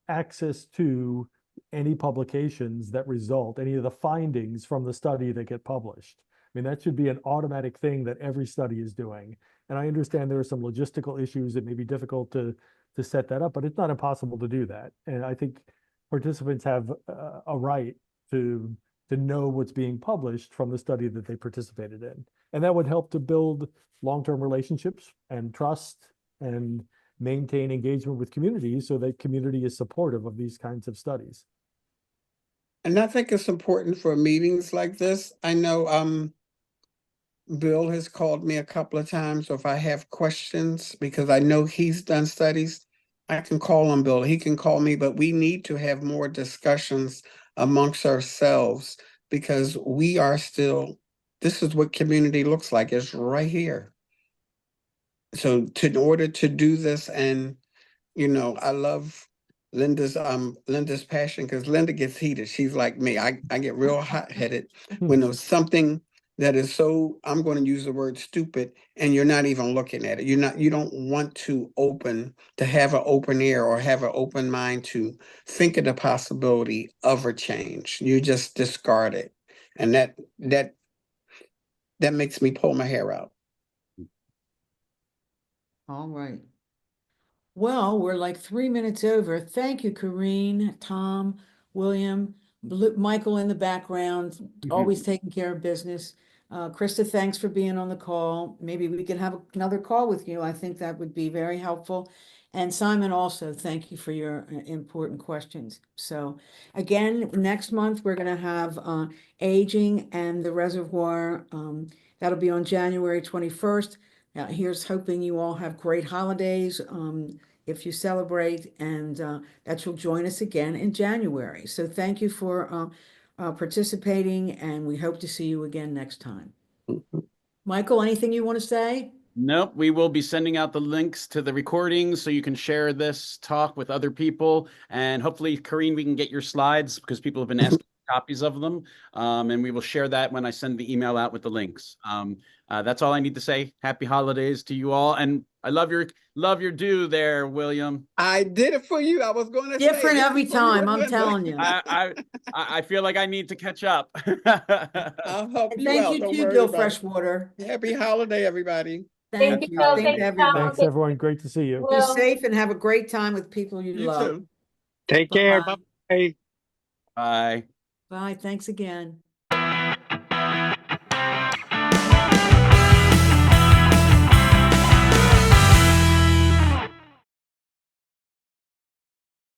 access to any publications that result, any of the findings from the study that get published. I mean, that should be an automatic thing that every study is doing. And I understand there are some logistical issues that may be difficult to set that up, but it's not impossible to do that. And I think participants have a right to know what's being published from the study that they participated in. And that would help to build long-term relationships and trust and maintain engagement with communities so that community is supportive of these kinds of studies. And I think it's important for meetings like this. I know Bill has called me a couple of times, or if I have questions, because I know he's done studies, I can call on Bill. He can call me, but we need to have more discussions amongst ourselves because we are still, this is what community looks like. It's right here. So in order to do this, and I love Linda's passion, because Linda gets heated. She's like me. I get real hot-headed when there's something that is so, I'm going to use the word stupid, and you're not even looking at it. You don't want to have an open ear or have an open mind to think of the possibility of a change. You just discard it. And that makes me pull my hair out. All right. Well, we're like 3 minutes over. Thank you, Karine, Tom, William, Michael in the background, always taking care of business. Krista, thanks for being on the call. Maybe we can have another call with you. I think that would be very helpful. And Simon, also, thank you for your important questions. So again, next month, we're going to have aging and the reservoir. That'll be on January 21st. Here's hoping you all have great holidays if you celebrate, and that you'll join us again in January. So thank you for participating, and we hope to see you again next time. Michael, anything you want to say? Nope, we will be sending out the links to the recordings so you can share this talk with other people. And hopefully, Karine, we can get your slides because people have been asking copies of them. And we will share that when I send the email out with the links. That's all I need to say. Happy holidays to you all. And I love your do there, William. I did it for you. I was going to Different say every time, I'm telling you. I feel like I need to catch up. I'll help And you thank out. you Don't too, worry Bill about it. Freshwater. Happy holiday, everybody. Thank Thank you. you, Bill. Thank Thank you, everybody. Tom. Thanks, everyone. Great to see you. Be Will. safe and have a great time with people you You love. too. Take care. Bye. Bye. Bye. Bye. Thanks again.